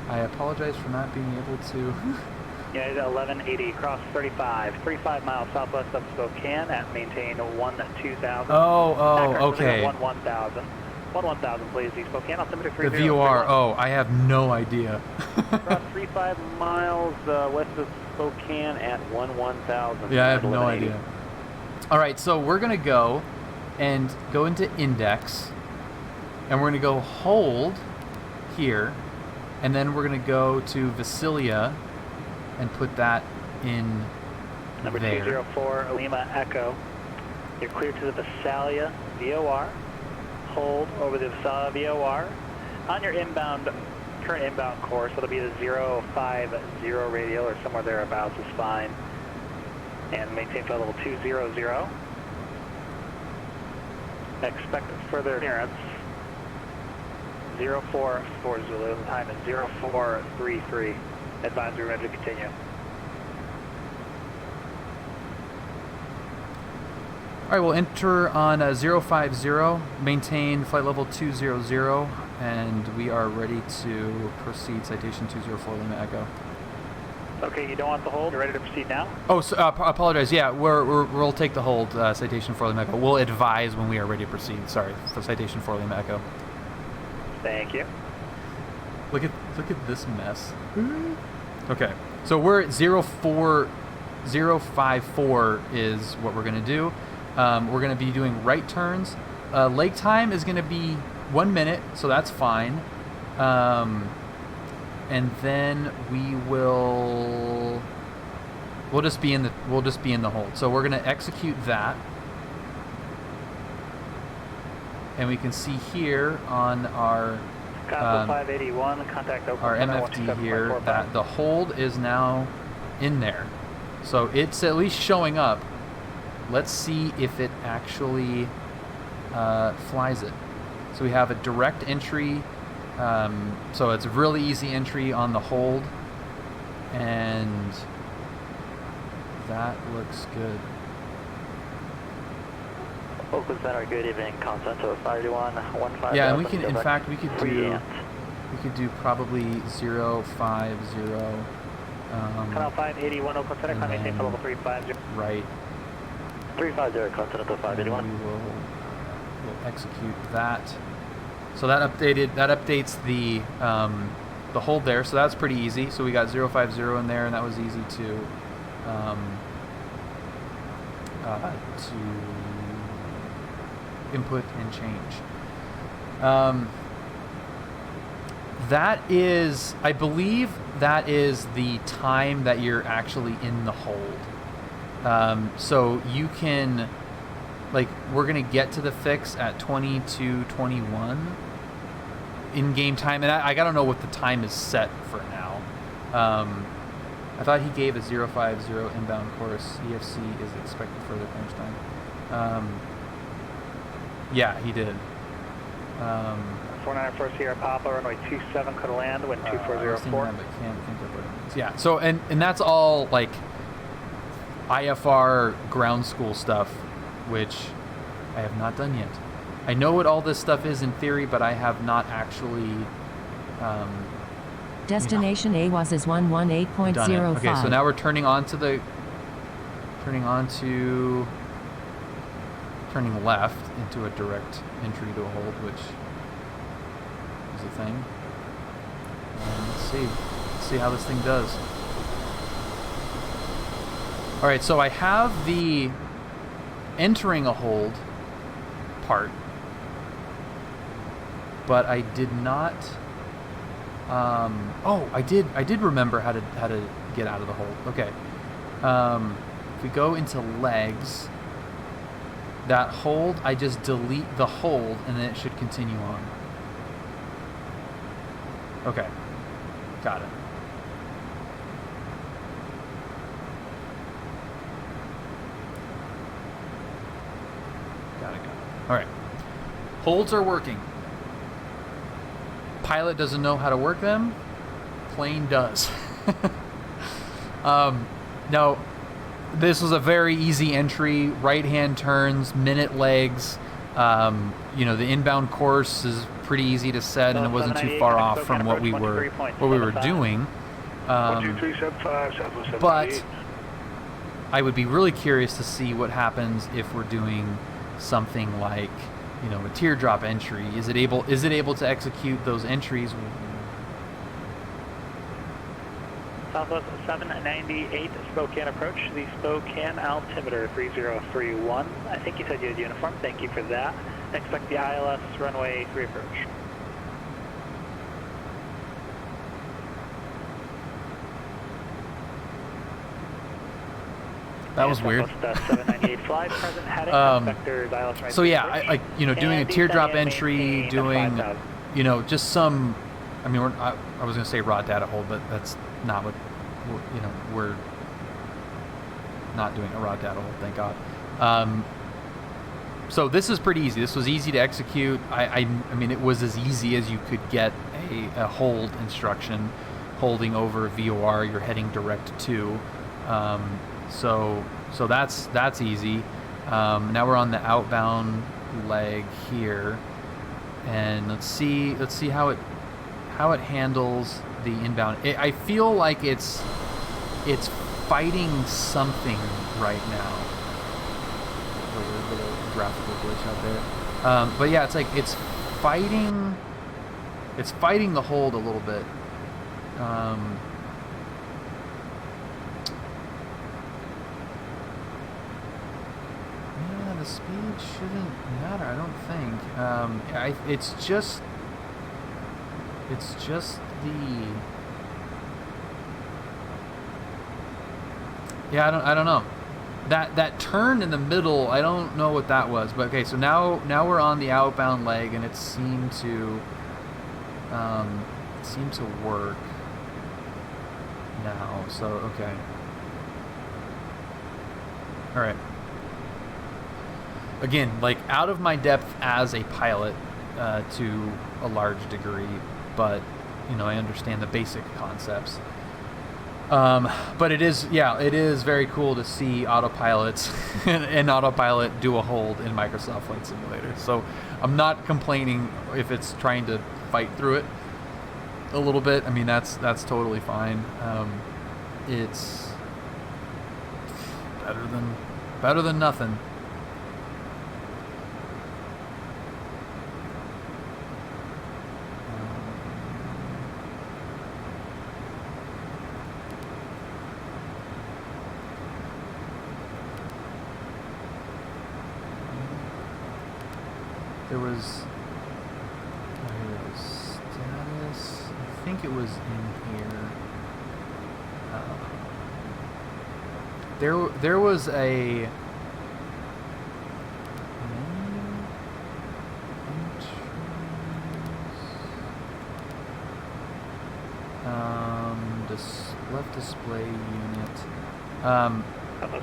I apologize for not being able to. Yeah, 1180, cross 35 miles southwest of Spokane at maintain 12000. Oh, okay. 11,000. 11,000, please, East Spokane, altimeter 30. The VOR, oh, I have no idea. Cross 35 miles west of Spokane at 11,000. Yeah, I have no idea. All right, so we're going to go into index, and we're going to go hold here, and then we're going to go to Visalia and put that in Number there. 204, Lima Echo. You're clear to the Visalia VOR. Hold over the Visalia VOR. On your current inbound course, it'll be the 050 radial or somewhere thereabouts is fine. And maintain flight level 200. Expect further clearance. 044 Zulu. The time is 0433. Advisory ready to continue. All right, we'll enter on 050, maintain flight level 200, and we are ready to proceed. Citation 204 Lima Echo. Okay, you don't want the hold. You're ready to proceed now? Oh, so, apologize. Yeah, we'll take the hold. Citation 4 Lima Echo. We'll advise when we are ready to proceed. Sorry for Citation 4 Lima Echo. Thank you. Look at this mess. Okay, so we're at 04054 is what we're gonna do. We're gonna be doing right turns. Lake time is gonna be 1 minute, so that's fine. And then we'll just be in the hold. So we're gonna execute that, and we can see here on our 581, contact our MFD here that the hold is now in there. So it's at least showing up. Let's see if it actually flies it. So we have a direct entry. So it's a really easy entry on the hold. And that looks good. Oakland Center, good evening. Consenso 521-15. Yeah, and we can, in fact, we could do probably 050. Canal 581, Oakland Center, contact level 350. Right. 350, Continental 581. We'll execute that. So that updates the hold there. So that's pretty easy. So we got 050 in there, and that was easy to input and change. That is, I believe that is the time that you're actually in the hold. So you can, like, we're gonna get to the fix at 22:21 in game time, and I gotta know what the time is set for now. I thought he gave a 050 inbound course. EFC is expected further clearance time. Yeah, he did. 494 Sierra Papa, runway 27, could land, wind 2404. Yeah, so, and that's all, like, IFR ground school stuff, which I have not done yet. I know what all this stuff is in theory, but I have not actually Destination AWAS is 118.05. Okay, so now we're turning left into a direct entry to a hold, which is a thing. Let's see how this thing does. All right, so I have the entering a hold part, but I did not. Oh, I did remember how to get out of the hold. Okay. If we go into legs, that hold, I just delete the hold, and then it should continue on. Okay. Got it. Got it. All right. Holds are working. Pilot doesn't know how to work them. Plane does. Now, this was a very easy entry. Right-hand turns, minute legs. You know, the inbound course is pretty easy to set, and it wasn't too far off from what we were doing. But I would be really curious to see what happens if we're doing something like, you know, a teardrop entry. Is it able to execute those entries? Southwest 798 Spokane approach, the Spokane altimeter 3031. I think you said you had uniform. Thank you for that. Expect the ILS runway 3 approach. That was weird. 798 flight, present heading, so yeah, you know, doing a teardrop entry, doing, you know, just some, I mean, I was going to say raw data hold, but that's not what, you know, we're not doing a raw data hold, thank God. So this is pretty easy. This was easy to execute. I mean, it was as easy as you could get a hold instruction, holding over VOR, you're heading direct to. So that's easy. Now we're on the outbound leg here, and let's see how it handles the inbound. I feel like it's fighting something right now. A little graphical glitch out there, but yeah, it's like it's fighting the hold a little bit. The speed shouldn't matter, I don't think. It's just the, yeah, I don't know. That turn in the middle, I don't know what that was. But okay, so now we're on the outbound leg, and it seemed to work now. So okay. All right. Again, like out of my depth as a pilot to a large degree, but you know, I understand the basic concepts. But it is very cool to see autopilots and autopilot do a hold in Microsoft Flight Simulator. So I'm not complaining if it's trying to fight through it a little bit. I mean, that's totally fine. It's better than nothing. There was status, I think it was in here. There was a left display unit.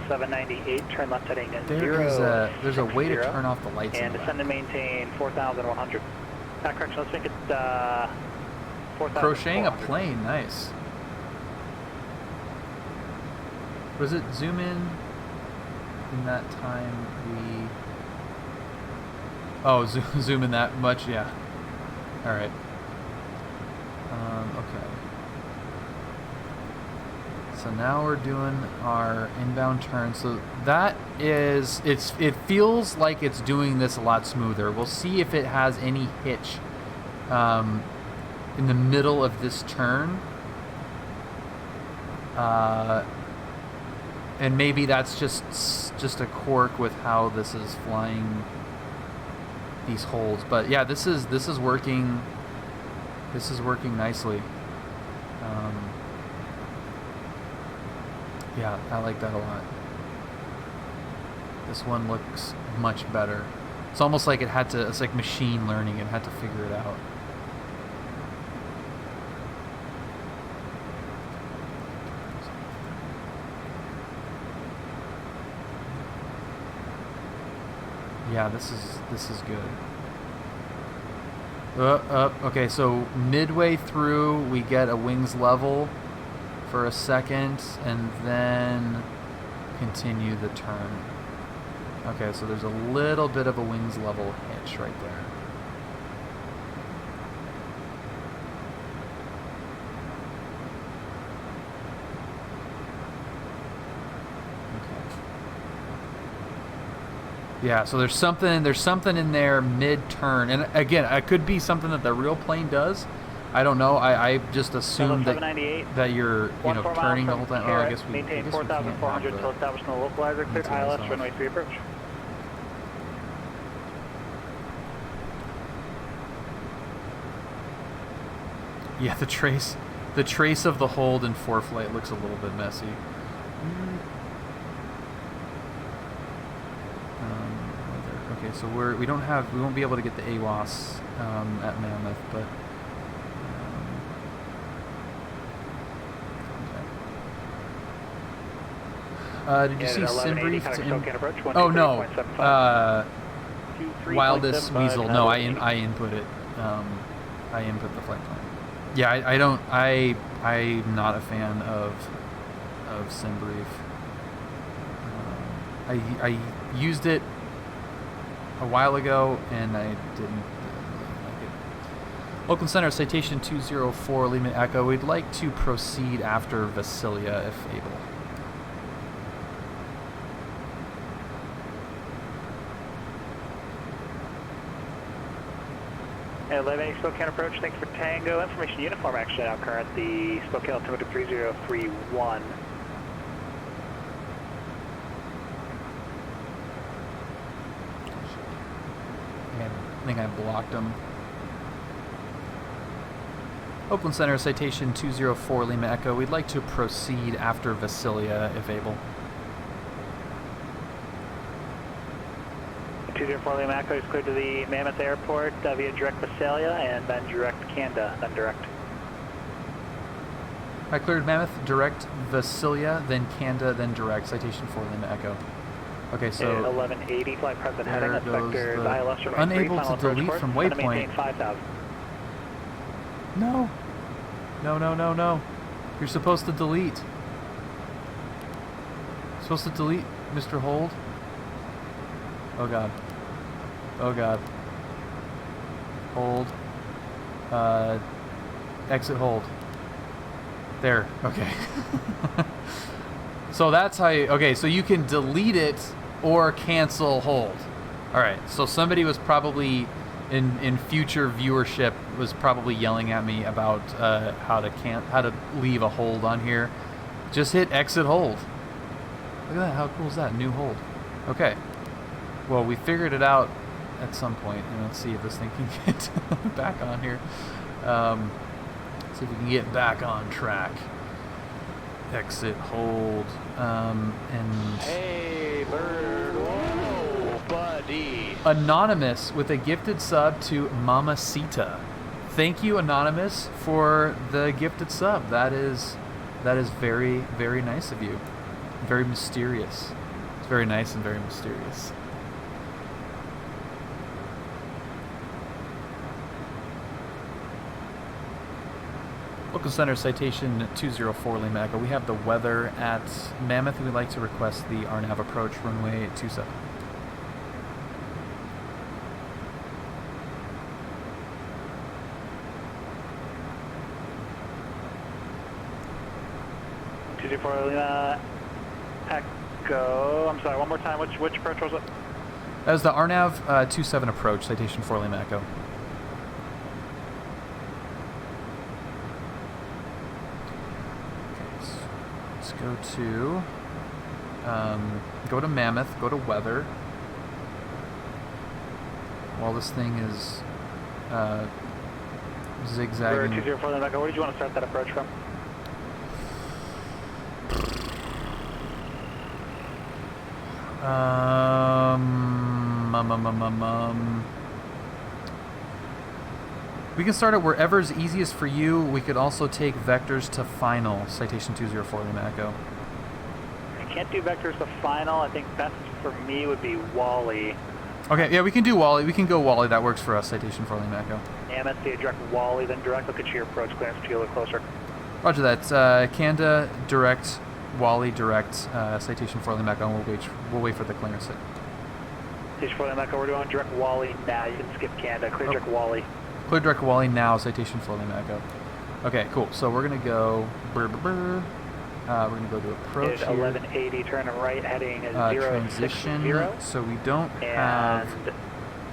798, turn left heading there's a way to turn off the lights and descend and maintain 4,100. Correction, let's make it 4,000. Crocheting a plane, nice. Was it zoom in that time we... Oh, zoom in that much, yeah. All right. Okay. So now we're doing our inbound turn. So that is, it feels like it's doing this a lot smoother. We'll see if it has any hitch in the middle of this turn. And maybe that's just a quirk with how this is flying these holds. But yeah, this is working. This is working nicely. Yeah, I like that a lot. This one looks much better. It's almost like it's like machine learning. It had to figure it out. Yeah, this is good. Okay, so midway through we get a wings level for a second, and then continue the turn. Okay, so there's a little bit of a wings level hitch right there. Yeah, so there's something in there mid-turn, and again, it could be something that the real plane does. I don't know. I just assumed that you're turning the whole time. Oh, I guess we maintain 4,400 until establishing the localizer. Clear ILS runway 3 approach. Yeah, the trace of the hold in ForeFlight looks a little bit messy. Okay, so we won't be able to get the AWAS at Mammoth, but did you see SimBrief? Oh no, Wildest Weasel. No, I input it. I input the flight plan. Yeah, I'm not a fan of SimBrief. I used it a while ago, and I didn't like it. Oakland Center, Citation 204, Lima Echo. We'd like to proceed after Vasilia, if able. Hey, 11 Spokane approach. Thanks for Tango. Information uniform actually now current. The Spokane altimeter 3031. I think I blocked him. Oakland Center, Citation 204, Lima Echo. We'd like to proceed after Vasilia, if able. 204 Lima Echo is cleared to the Mammoth Airport via direct Visalia and then direct Canada, then direct. I cleared Mammoth, direct Vasilia, then Canada, then direct. Citation 4 Lima Echo. Okay, so 1180 flight present heading. That's vector ILS unable to delete from waypoint. 5,000. No. No. You're supposed to delete. Supposed to delete, Mr. Hold. Oh god. Hold. Exit hold. There. Okay. So that's how you... Okay, so you can delete it or cancel hold. Alright, so somebody was probably... In future viewership was probably yelling at me about how to leave a hold on here. Just hit exit hold. Look at that, how cool is that? New hold. Okay. Well, we figured it out at some point, and let's see if this thing can get back on here. See if we can get back on track. Exit hold. And hey, bird, whoa, buddy. Anonymous with a gifted sub to Mamacita. Thank you, Anonymous, for the gifted sub. That is very, very nice of you. Very mysterious. It's very nice and very mysterious. Local Center, Citation 204 Lima Echo. We have the weather at Mammoth. We'd like to request the RNAV approach, runway 27. Lima Echo. I'm sorry, one more time. Which approach was it? That was the RNAV 27 approach, Citation 4 Lima Echo. Okay, so go to Mammoth, go to weather. While this thing is zigzagging. 204 Lima Echo. Where did you want to start that approach from? We can start it wherever's easiest for you. We could also take vectors to final, Citation 204 Lima Echo. I can't do vectors to final. I think best for me would be Wally. Okay, yeah, we can do Wally. We can go Wally. That works for us, Citation 4 Lima Echo. MSC, direct Wally, then direct. Look at your approach clearance to get a little closer. Roger that. Canada, direct Wally direct Citation 4 Lima Echo, and we'll wait for the clearance. Citation 4 Lima Echo, we're doing direct Wally now. You can skip Canada. Clear direct Wally. Clear direct Wally now, Citation 4 Lima Echo. Okay, cool. So we're going to go... we're going to go to approach here. 1180, turn right, heading 060. So we don't have...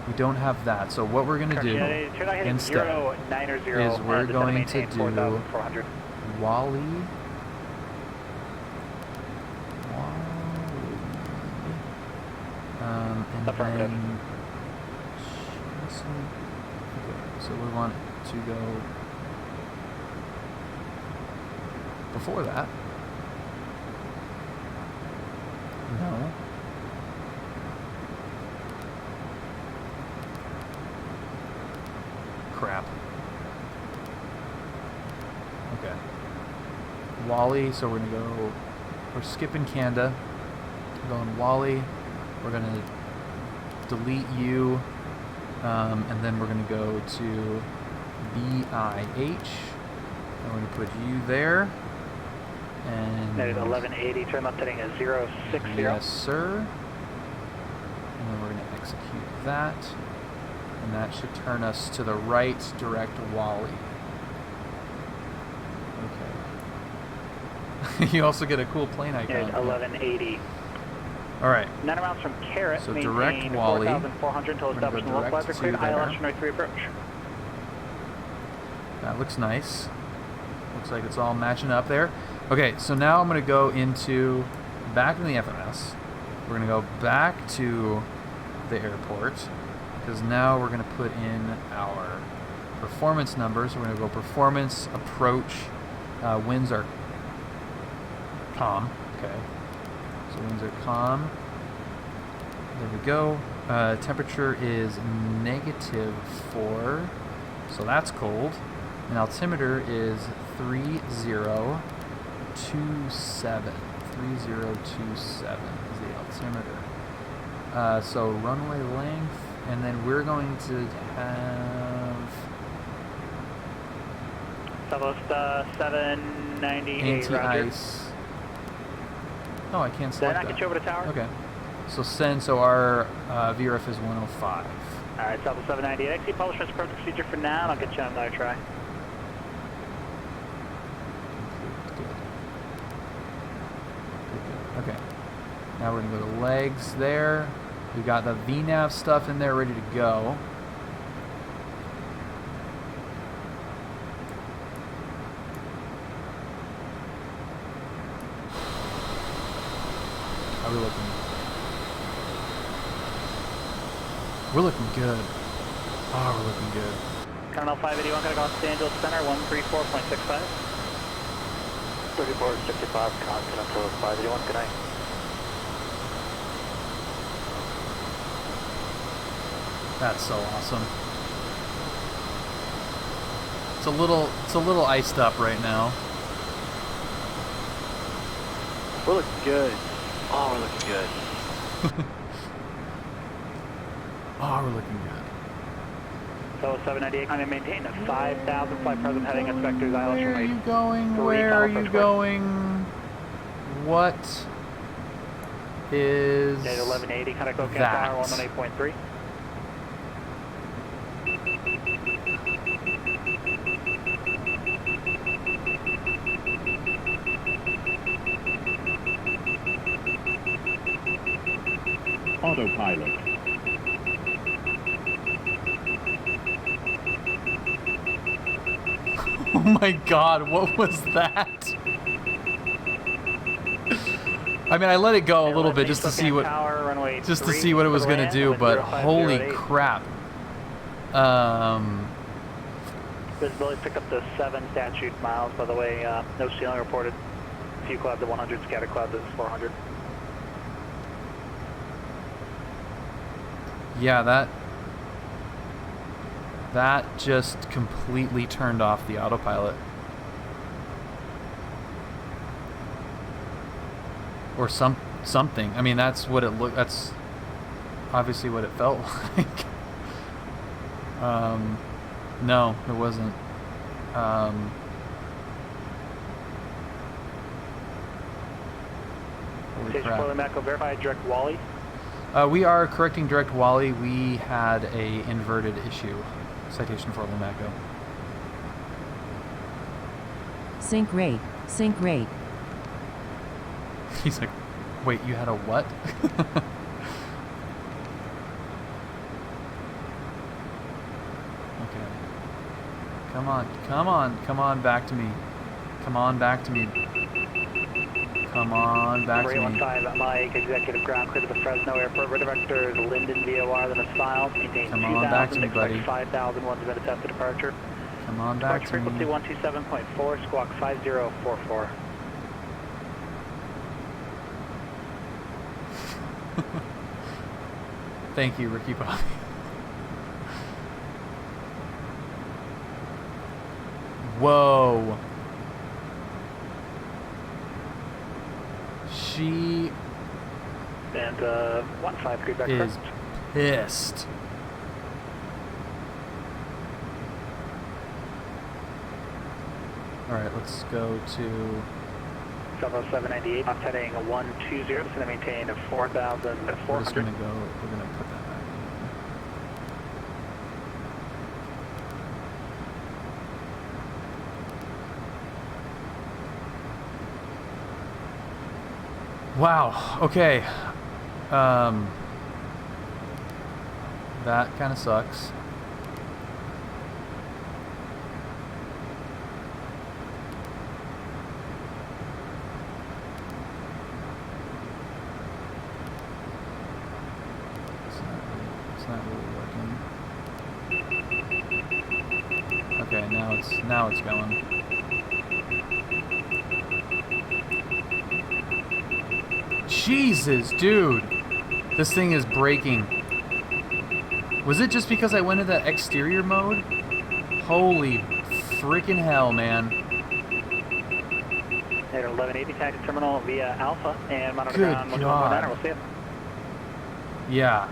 We don't have that. So what we're going to do instead is we're going to do Wally. And then... So we want to go before that. No. Crap. Okay. Wally, so we're gonna go, we're skipping Canada. We're going Wally. We're gonna delete you. And then we're going to go to BIH. And we're going to put you there. And that is 1180, turn left heading is 060. Yes, sir. And then we're going to execute that. And that should turn us to the right, direct Wally. Okay. You also get a cool plane icon. 1180. All right. 9 rounds from Carrot. So direct Wally. 4,400 until establishment low flights are cleared. ILS runway 3 approach. That looks nice. Looks like it's all matching up there. Okay, so now I'm going to go into back in the FMS. We're going to go back to the airport because now we're going to put in our performance numbers. We're going to go performance, approach, winds are calm. Okay. So winds are calm. There we go. Temperature is -4, so that's cold. And altimeter is 3027. 3027 is the altimeter. So runway length, and then we're going to have Southwest 798. Anti-ice. Oh, I can't select that. Did I not get you over to tower? Okay. So so our VRF is 105. Alright, Southwest 798. Exit published approach procedure for now, and I'll get you on another try. Good. Okay. Now we're going to go to legs there. We got the VNAV stuff in there ready to go. How are we looking? We're looking good. Oh, we're looking good. Colonel 581, gonna go Los Angeles Center, 134.65. 3465, Continental 581, good night. That's so awesome. It's a little iced up right now. We're looking good. Oh, we're looking good. Oh, we're looking good. So 798, I'm going to maintain a 5,000 flight present heading inspectors. Where are you going? Where are you going? What is 1180, kind of go that? Tower 118.3. Autopilot. Oh my god, what was that? I mean, I let it go a little bit just to see what it was going to do, but holy crap. Visibility, pick up the 7 statute miles, by the way. No ceiling reported. A few clouds at 100, scattered clouds at 400. Yeah, that just completely turned off the autopilot. Or something. I mean, that's what it looked. That's obviously what it felt like. No, it wasn't. Holy CJ4 crap. Lima Echo, verify direct Wally. We are correcting direct Wally. We had a inverted issue. Citation for Lima Echo. Sync rate. Sync rate. He's like, wait, you had a what? Okay. Come on, come on, come on back to me. Come on back to me. Come on back to me. 315 Mike, executive ground clear to the Fresno Airport. Redirector is Linden VOR, then is filed. Maintain Come on back to me, 2000, buddy. 5,000, one to attempt to departure. Come on back to Frequency me. 127.4, squawk 5044. Thank you, Ricky Bobby. Whoa. She And 15 feedback is correct. pissed. Alright, let's go to 798, heading 120, it's going to maintain we're just 4,400. gonna go, we're gonna put that back in. Wow, okay. That kind of sucks. It's not really working. Okay, now it's going. Jesus, dude. This thing is breaking. Was it just because I went into exterior mode? Holy freaking hell, man. At 1180, taxi terminal via Alpha and monitor Good ground 1119. God. We'll see you. Yeah.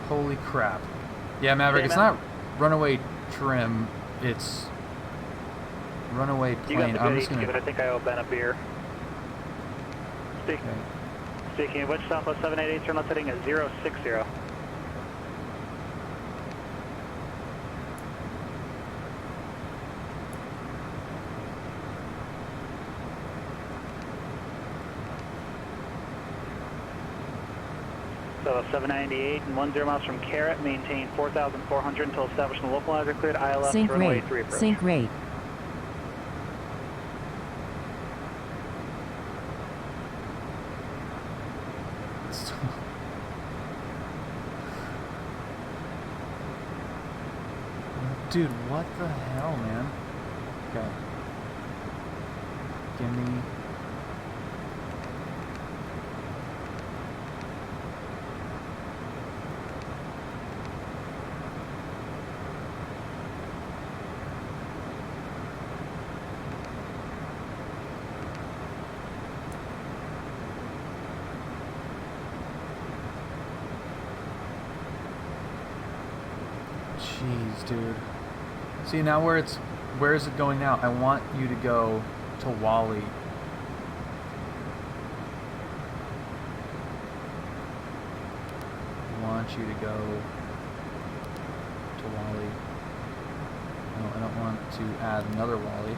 Holy crap. Yeah, Maverick, it's not runaway trim, it's runaway You got plane. the I'm good just gonna... but I think I owe Ben a beer. Okay. Speaking of which, Southwest 788, turn left heading at 060. So 798 and 10 miles from Carrot, maintain 4,400 until established and localizer cleared. ILS Sync runway rate. 3 approach. Sync rate. Dude, what the hell, man? Okay. Give me... Jeez, dude. See, now where is it going now? I want you to go to Wally. I want you to go to Wally. No, I don't want to add another Wally.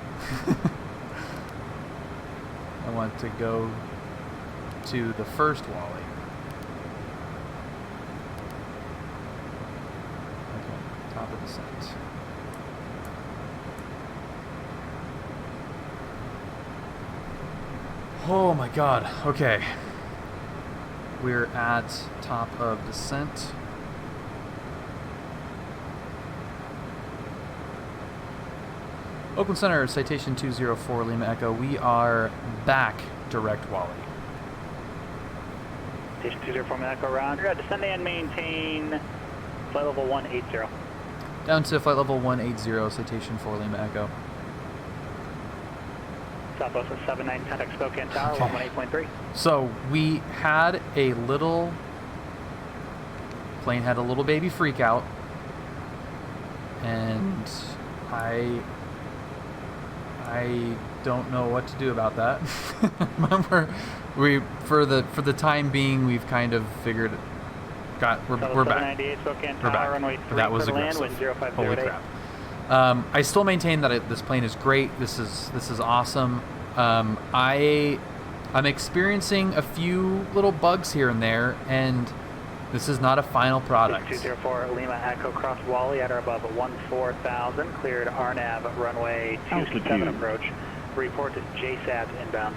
I want to go to the first Wally. Okay, top of descent. Oh my god, okay. We're at top of descent. Oakland Center, citation 204 Lima Echo. We are back direct Wally. Station 204 Lima Echo, roger. Descend and maintain flight level 180. Down to flight level 180, citation 4 Lima Echo. Southwest of 7910 Spokane Tower, Okay. 118.3. So we had a little plane had a little baby freak out, and I don't know what to do about that. For the time being, we've kind of figured we're back. We're back. That was aggressive. Holy crap. I still maintain that this plane is great. This is awesome. I'm experiencing a few little bugs here and there, and this is not a final product. 204 Lima Echo cross Wally at or above 14,000. Cleared RNAV runway 27 approach. Report to JSAT inbound.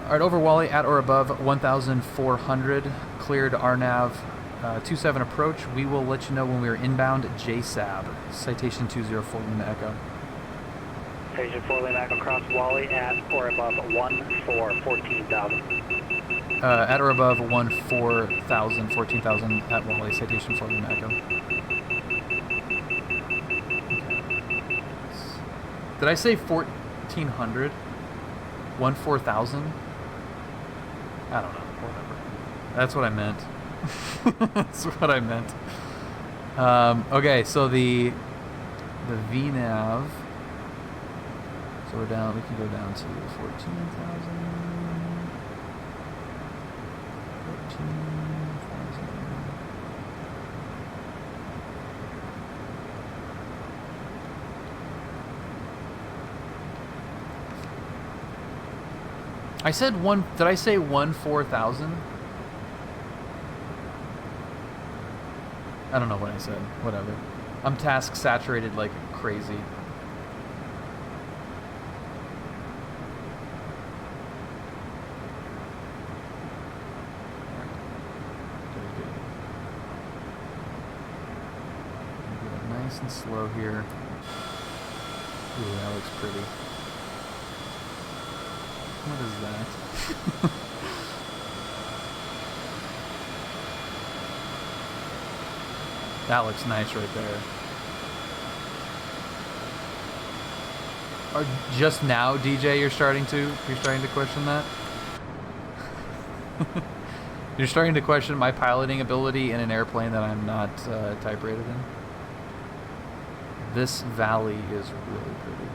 All right, over Wally at or above 1,400. Cleared RNAV 27 approach. We will let you know when we are inbound JSAB. Citation 204 Lima Echo. Citation 4 Lima Echo cross Wally at or above 14,000. At or above 14,000 at Wally. Citation 4 Lima Echo. Okay. Did I say 1,400? 14,000? I don't know. Whatever. That's what I meant. That's what I meant. Okay, so the VNAV. So we're down. We can go down to 14,000. 14,000. I said one. Did I say 14,000? I don't know what I said. Whatever. I'm task saturated like crazy. Nice and slow here. Ooh, that looks pretty. What is that? That looks nice right there. Or just now, DJ, you're starting to question that? You're starting to question my piloting ability in an airplane that I'm not type rated in? This valley is really pretty.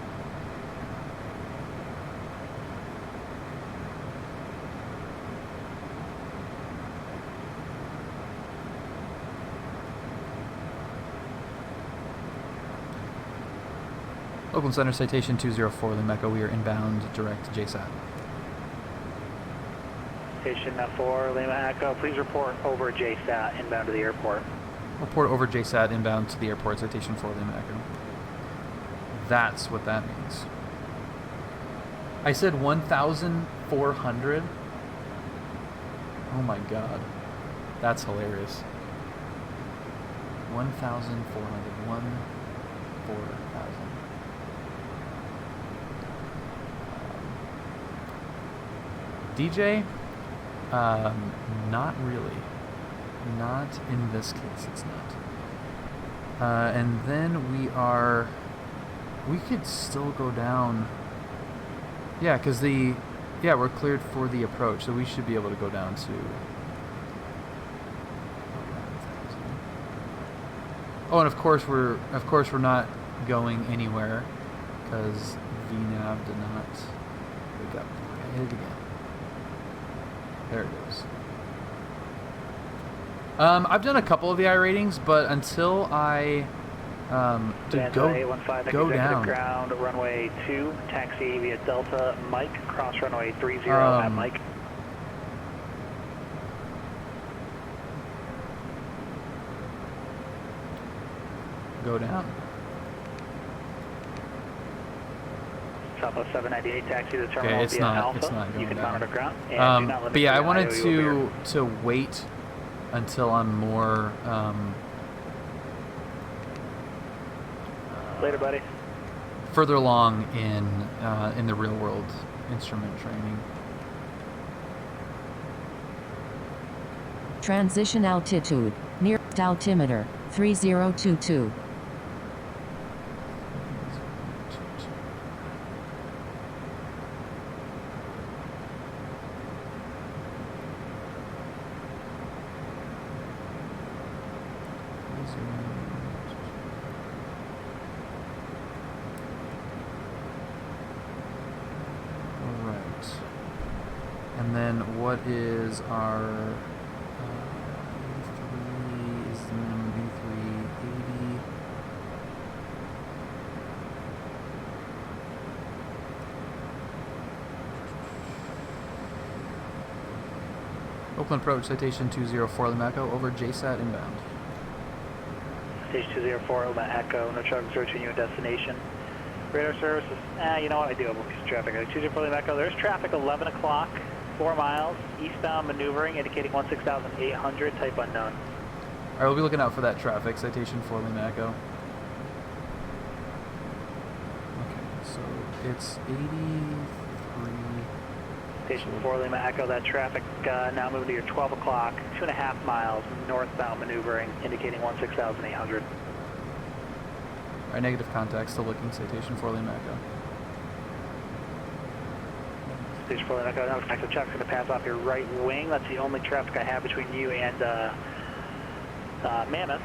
Oakland Center, Citation 204 Lima Echo. We are inbound direct to JSAT. Citation 4 Lima Echo, please report over JSAT inbound to the airport. Report over JSAT inbound to the airport. Citation 4 Lima Echo. That's what that means. I said 1,400. Oh my god. That's hilarious. 1,400. 1,400. DJ? Not really. Not in this case, it's not. And then we could still go down. Yeah, because we're cleared for the approach, so we should be able to go down to. Oh, and of course we're not going anywhere because VNAV did not wake up. I hit it again. There it goes. I've done a couple of the I ratings, but until I go down. Ground, runway 2, taxi via Delta, Mike, cross runway 30 at Mike. Go down. Southwest 798, taxi to terminal via Alpha. It's not going you can down. monitor ground. But yeah, I wanted to wait until I'm more later, buddy. Further along in the real world instrument training. Transition altitude near altimeter 3022. And then what is our E3 is the minimum E380. Oakland approach, citation 204 Lima Echo, over JSAT inbound. Station 204, Lima Echo, no traffic searching you a destination. Radar services, you know what, I do have a piece of traffic. 204 Lima Echo, there's traffic 11 o'clock, 4 miles, eastbound maneuvering, indicating 16,800, type unknown. Alright, we'll be looking out for that traffic, citation 4 Lima Echo. Okay, so it's 83. Station 4 Lima Echo, that traffic now moving to your 12 o'clock, 2.5 miles, northbound maneuvering, indicating 16,800. Alright, negative contact, still looking, citation 4 Lima Echo. Station 4 Lima Echo, now active check's going to pass off your right wing. That's the only traffic I have between you and Mammoth.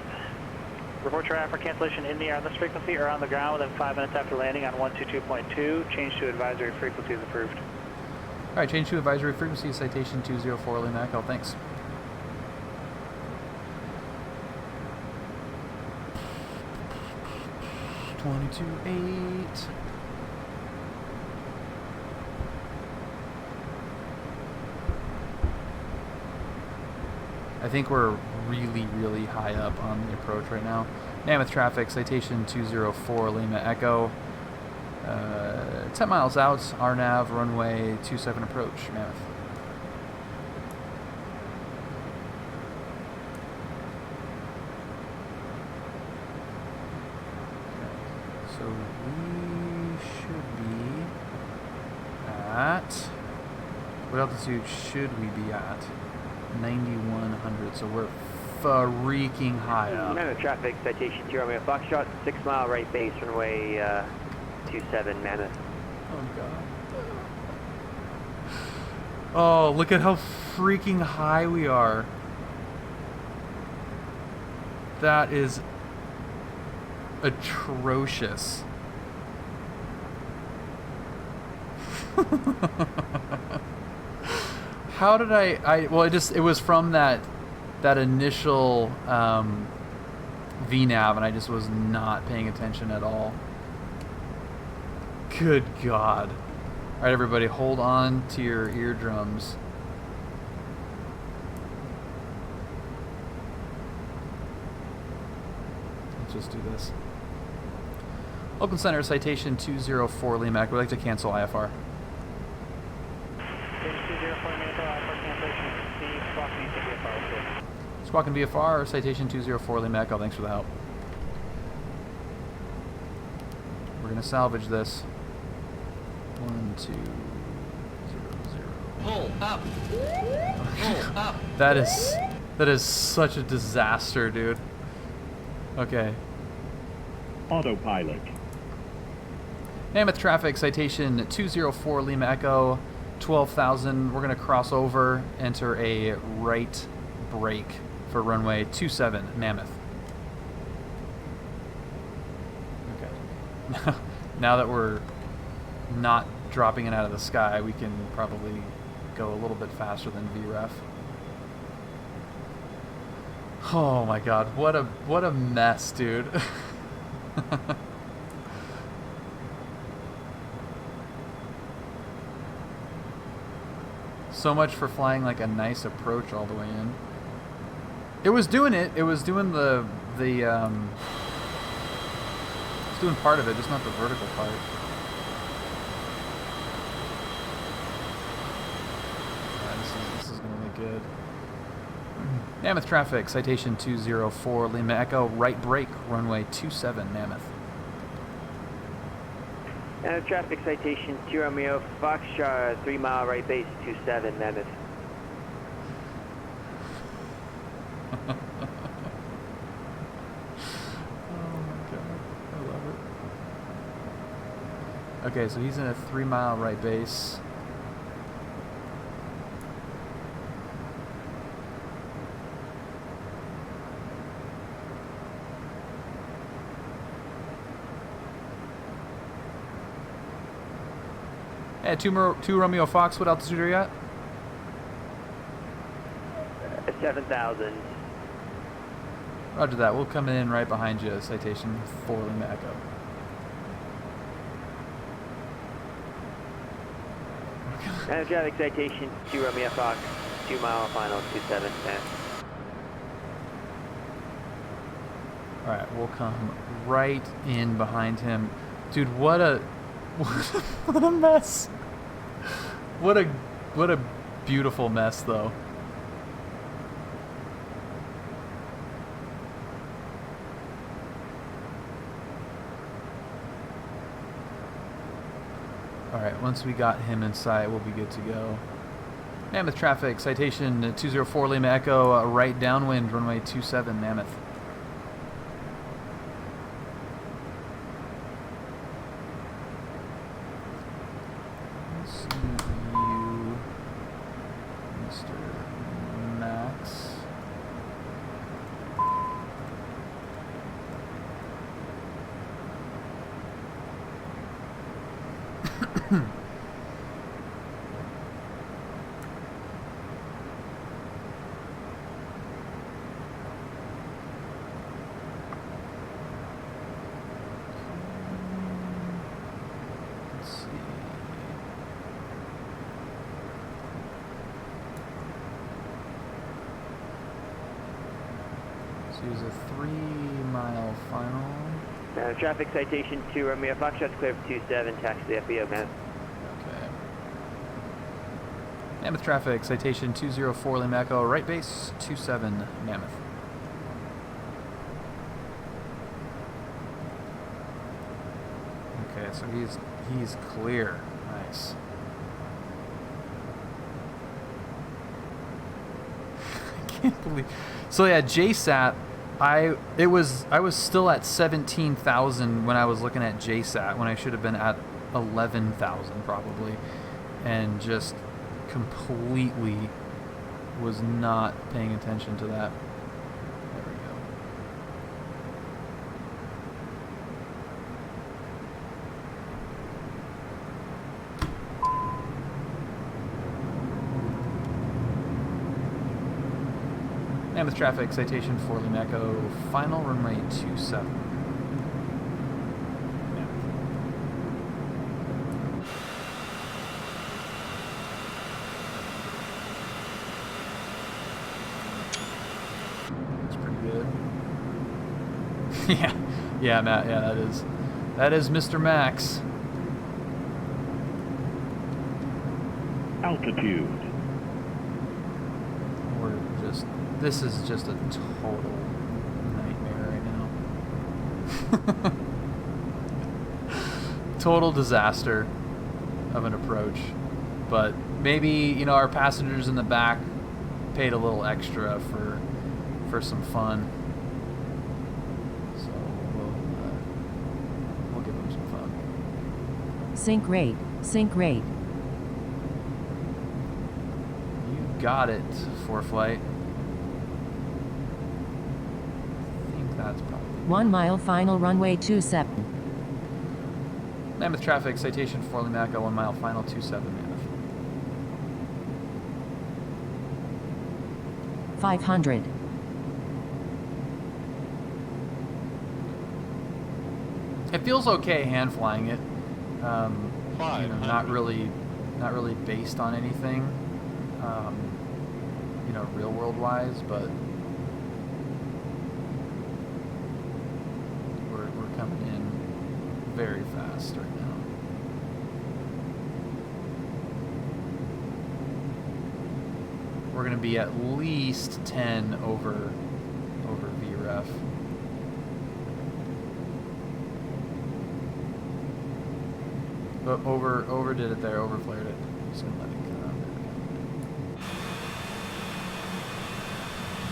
Report traffic for cancellation in the air on this frequency or on the ground within 5 minutes after landing on 122.2. Change to advisory frequency is approved. Alright, change to advisory frequency, citation 204 Lima Echo, thanks. $22.8. I think we're really, really high up on the approach right now. Mammoth traffic, citation 204 Lima Echo. 10 miles out, RNAV, runway 27 approach, Mammoth. Okay, so we should be at, what altitude should we be at? 9,100, so we're freaking high up. Mammoth traffic, citation 2 Romeo Foxtrot, 6 mile right base, runway 27 Mammoth. Oh god. Oh, look at how freaking high we are. That is atrocious. How did well, it was from that initial VNAV, and I just was not paying attention at all. Good God. All right, everybody, hold on to your eardrums. Let's just do this. Oakland Center, citation 204 Lima Echo. We'd like to cancel IFR. Squawking VFR, citation 204 Lima Echo. Thanks for the help. We're going to salvage this. 1, 2, 0, 0. Pull up. Pull up. That is such a disaster, dude. Okay. Autopilot. Mammoth traffic, citation 204 Lima Echo, 12,000. We're going to cross over, enter a right brake for runway 27 Mammoth. Okay. Now that we're not dropping it out of the sky, we can probably go a little bit faster than VREF. Oh my god, what a mess, dude. So much for flying like a nice approach all the way in. It was doing it. It was doing it's doing part of it, just not the vertical part. This is gonna be good. Mammoth traffic, citation 204 Lima Echo, right brake, runway 27 Mammoth. Traffic, citation 2 Romeo Foxtrot, 3 mile right base, 27 Mammoth. Okay, so he's in a 3 mile right base. Yeah, 2 Romeo Fox, what altitude are you at? 7,000. Roger that. We'll come in right behind you. Citation 4 Lima Echo. Traffic citation 2 Romeo Fox, 2 mile final 27. Alright, we'll come right in behind him. Dude, what a what a mess. What a beautiful mess though. Alright, once we got him inside, we'll be good to go. Mammoth traffic, citation 204 Lima Echo, right downwind, runway 27, Mammoth. Let's see you, Mr. Max. Use a 3-mile final. Traffic citation 2 Romeo Foxtrot's clear for 27, taxi to FBO, man. Okay. Mammoth traffic, citation 204 Lima Echo, right base 27 Mammoth. Okay, so he's clear. Nice. I can't believe. So yeah, JSAT. I was still at 17,000 when I was looking at JSAT when I should have been at 11,000 probably, and just completely was not paying attention to that. There we go. Mammoth traffic, citation 4 Lima Echo, final runway 27. That's pretty good. yeah, Matt, yeah, that is Mr. Max. Altitude. This is just a total nightmare right now. Total disaster of an approach. But maybe, you know, our passengers in the back paid a little extra for some fun. So we'll give them some fun. Sync rate, sync rate. You got it, for flight. That's probably 1 mile final runway 27. Mammoth traffic, citation 4 Lima Echo, 1 mile final 27 Mammoth. 500. It feels okay hand flying it. You know, not really based on anything. You know, real world wise, but we're coming in very fast right now. We're going to be at least 10 over VREF. But overdid it there, overflared it. Just gonna let it go.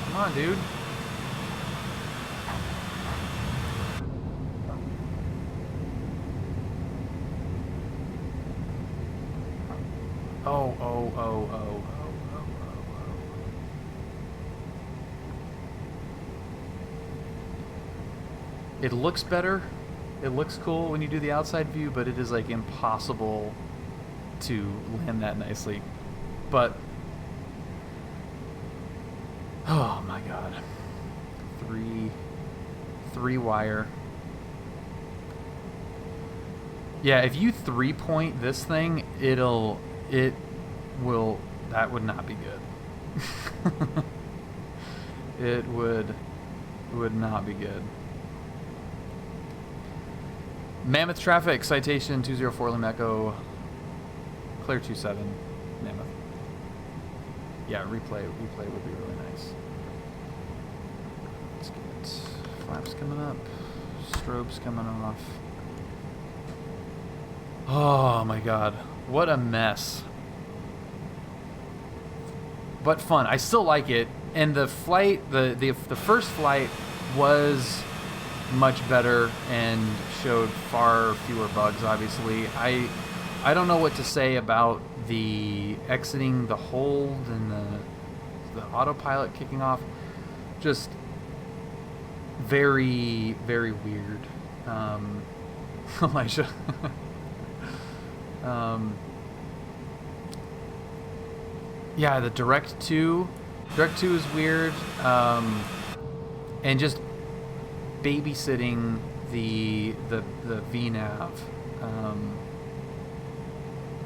Come on, dude. Oh. It looks better. It looks cool when you do the outside view, but it is like impossible to land that nicely. But Oh my god. Three wire. Yeah, if you 3-point this thing, that would not be good. It would not be good. Mammoth traffic, citation 204 Lima Echo, clear 27, Mammoth. Yeah, replay would be really nice. Let's get flaps coming up, strobes coming off. Oh my god, what a mess. But fun. I still like it. And the flight, the first flight was much better and showed far fewer bugs, obviously. I don't know what to say about the exiting the hold and the autopilot kicking off. Just very, very weird. Elijah. Yeah, the Direct 2 is weird, and just babysitting the VNav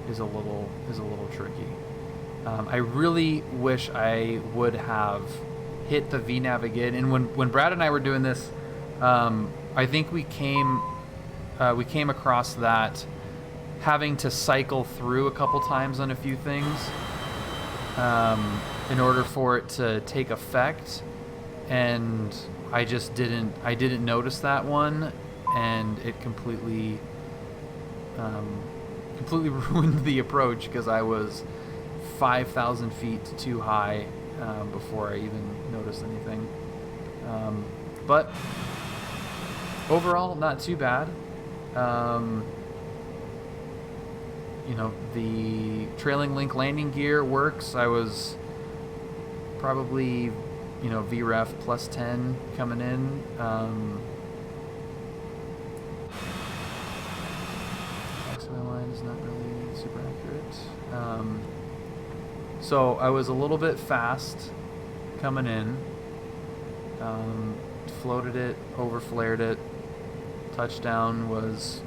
is a little tricky. I really wish I would have hit the VNav again. And when Brad and I were doing this, I think we came across that having to cycle through a couple times on a few things in order for it to take effect, and I just didn't notice that one, and it completely ruined the approach because I was 5,000 feet too high before I even noticed anything. But overall, not too bad. You know, the trailing link landing gear works. I was probably, you know, VREF plus 10 coming in. XY line is not really super accurate. So I was a little bit fast coming in. Floated it, overflared it. Touchdown was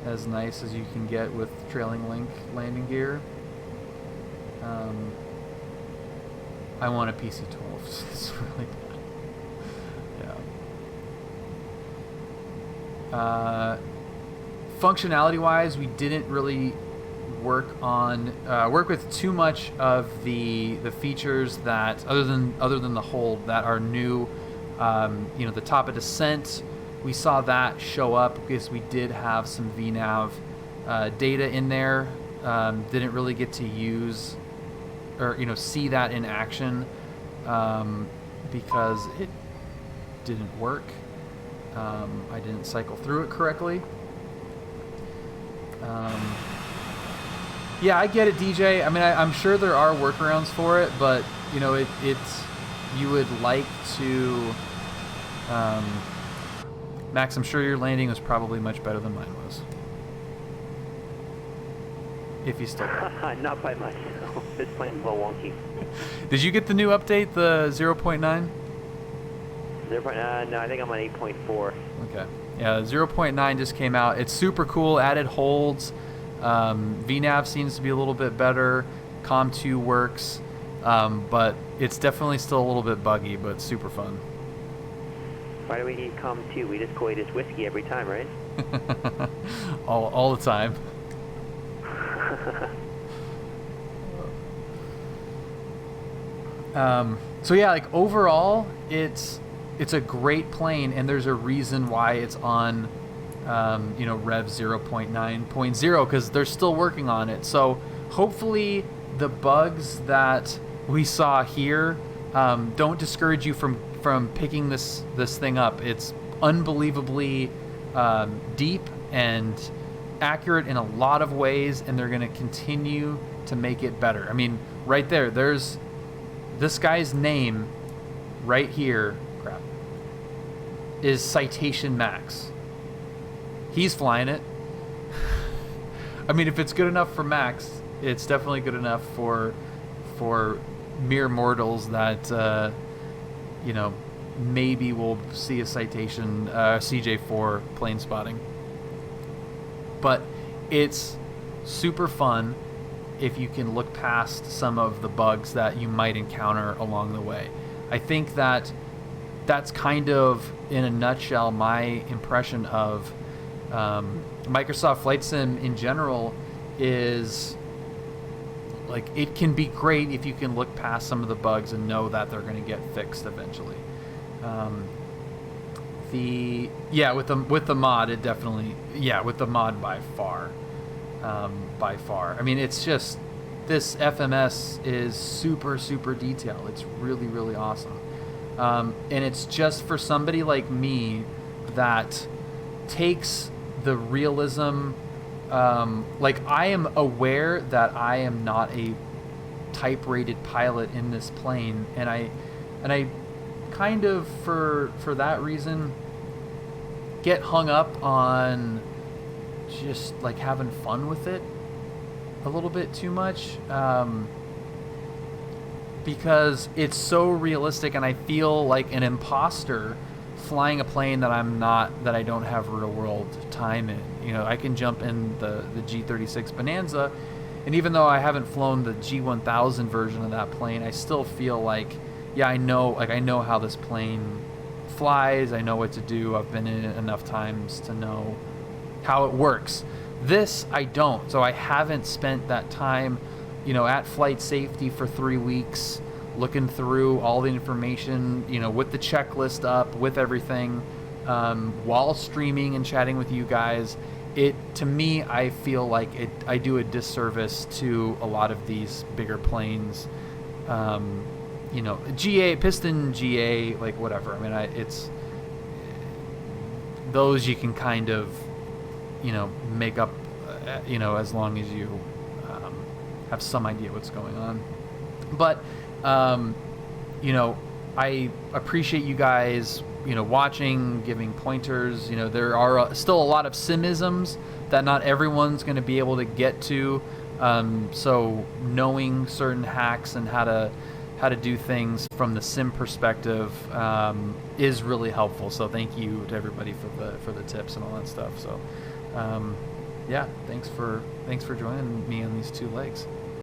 as nice as you can get with trailing link landing gear. I want a PC-12. It's really bad. Yeah. Functionality-wise, we didn't really work with too much of the features that other than the hold that are new. You know, the top of descent. We saw that show up because we did have some VNav data in there. Didn't really get to use or, you know, see that in action because it didn't work. I didn't cycle through it correctly. Yeah, I get it, DJ. I mean, I'm sure there are workarounds for it, but, you know, it's you would like to. Max, I'm sure your landing was probably much better than mine was. If you still got it. Not by much. This plane's a little wonky. Did you get the new update, the 0.9? 0.9? No, I think I'm on 8.4. Okay. Yeah, 0.9 just came out. It's super cool. Added holds. VNav seems to be a little bit better. COM2 works. But it's definitely still a little bit buggy, but super fun. Why do we need COM2? We just collate his whiskey every time, right? all the time. So yeah, like overall, it's a great plane, and there's a reason why it's on, you know, Rev 0.9.0 because they're still working on it. So hopefully the bugs that we saw here don't discourage you from picking this thing up. It's unbelievably deep and accurate in a lot of ways, and they're going to continue to make it better. I mean, right there's this guy's name right here. Crap. Is CitationMax. He's flying it. I mean, if it's good enough for Max, it's definitely good enough for mere mortals that maybe we'll see a Citation CJ4 plane spotting. But it's super fun if you can look past some of the bugs that you might encounter along the way. I think that's kind of, in a nutshell, my impression of Microsoft Flight Sim in general. Is like, it can be great if you can look past some of the bugs and know that they're going to get fixed eventually. With the mod, it definitely, with the mod by far. I mean, it's just, this FMS is super, super detailed. It's really, really awesome. And it's just for somebody like me that takes the realism, like, I am aware that I am not a type-rated pilot in this plane, and I kind of, for that reason, get hung up on just like having fun with it a little bit too much, because it's so realistic, and I feel like an imposter flying a plane that I don't have real world time in. I can jump in the G36 Bonanza, and even though I haven't flown the G1000 version of that plane, I still feel like, I know how this plane flies. I know what to do. I've been in it enough times to know how it works. This I don't. So I haven't spent that time, at flight safety for 3 weeks, looking through all the information, with the checklist up, with everything, while streaming and chatting with you guys. To me, I feel like I do a disservice to a lot of these bigger planes. GA, piston GA, like, whatever. I mean, it's those you can kind of, make up, as long as you have some idea what's going on. But, I appreciate you guys, watching, giving pointers. There are still a lot of simisms that not everyone's going to be able to get to. So knowing certain hacks and how to do things from the sim perspective is really helpful. So thank you to everybody for the tips and all that stuff. So thanks for joining me on these two legs.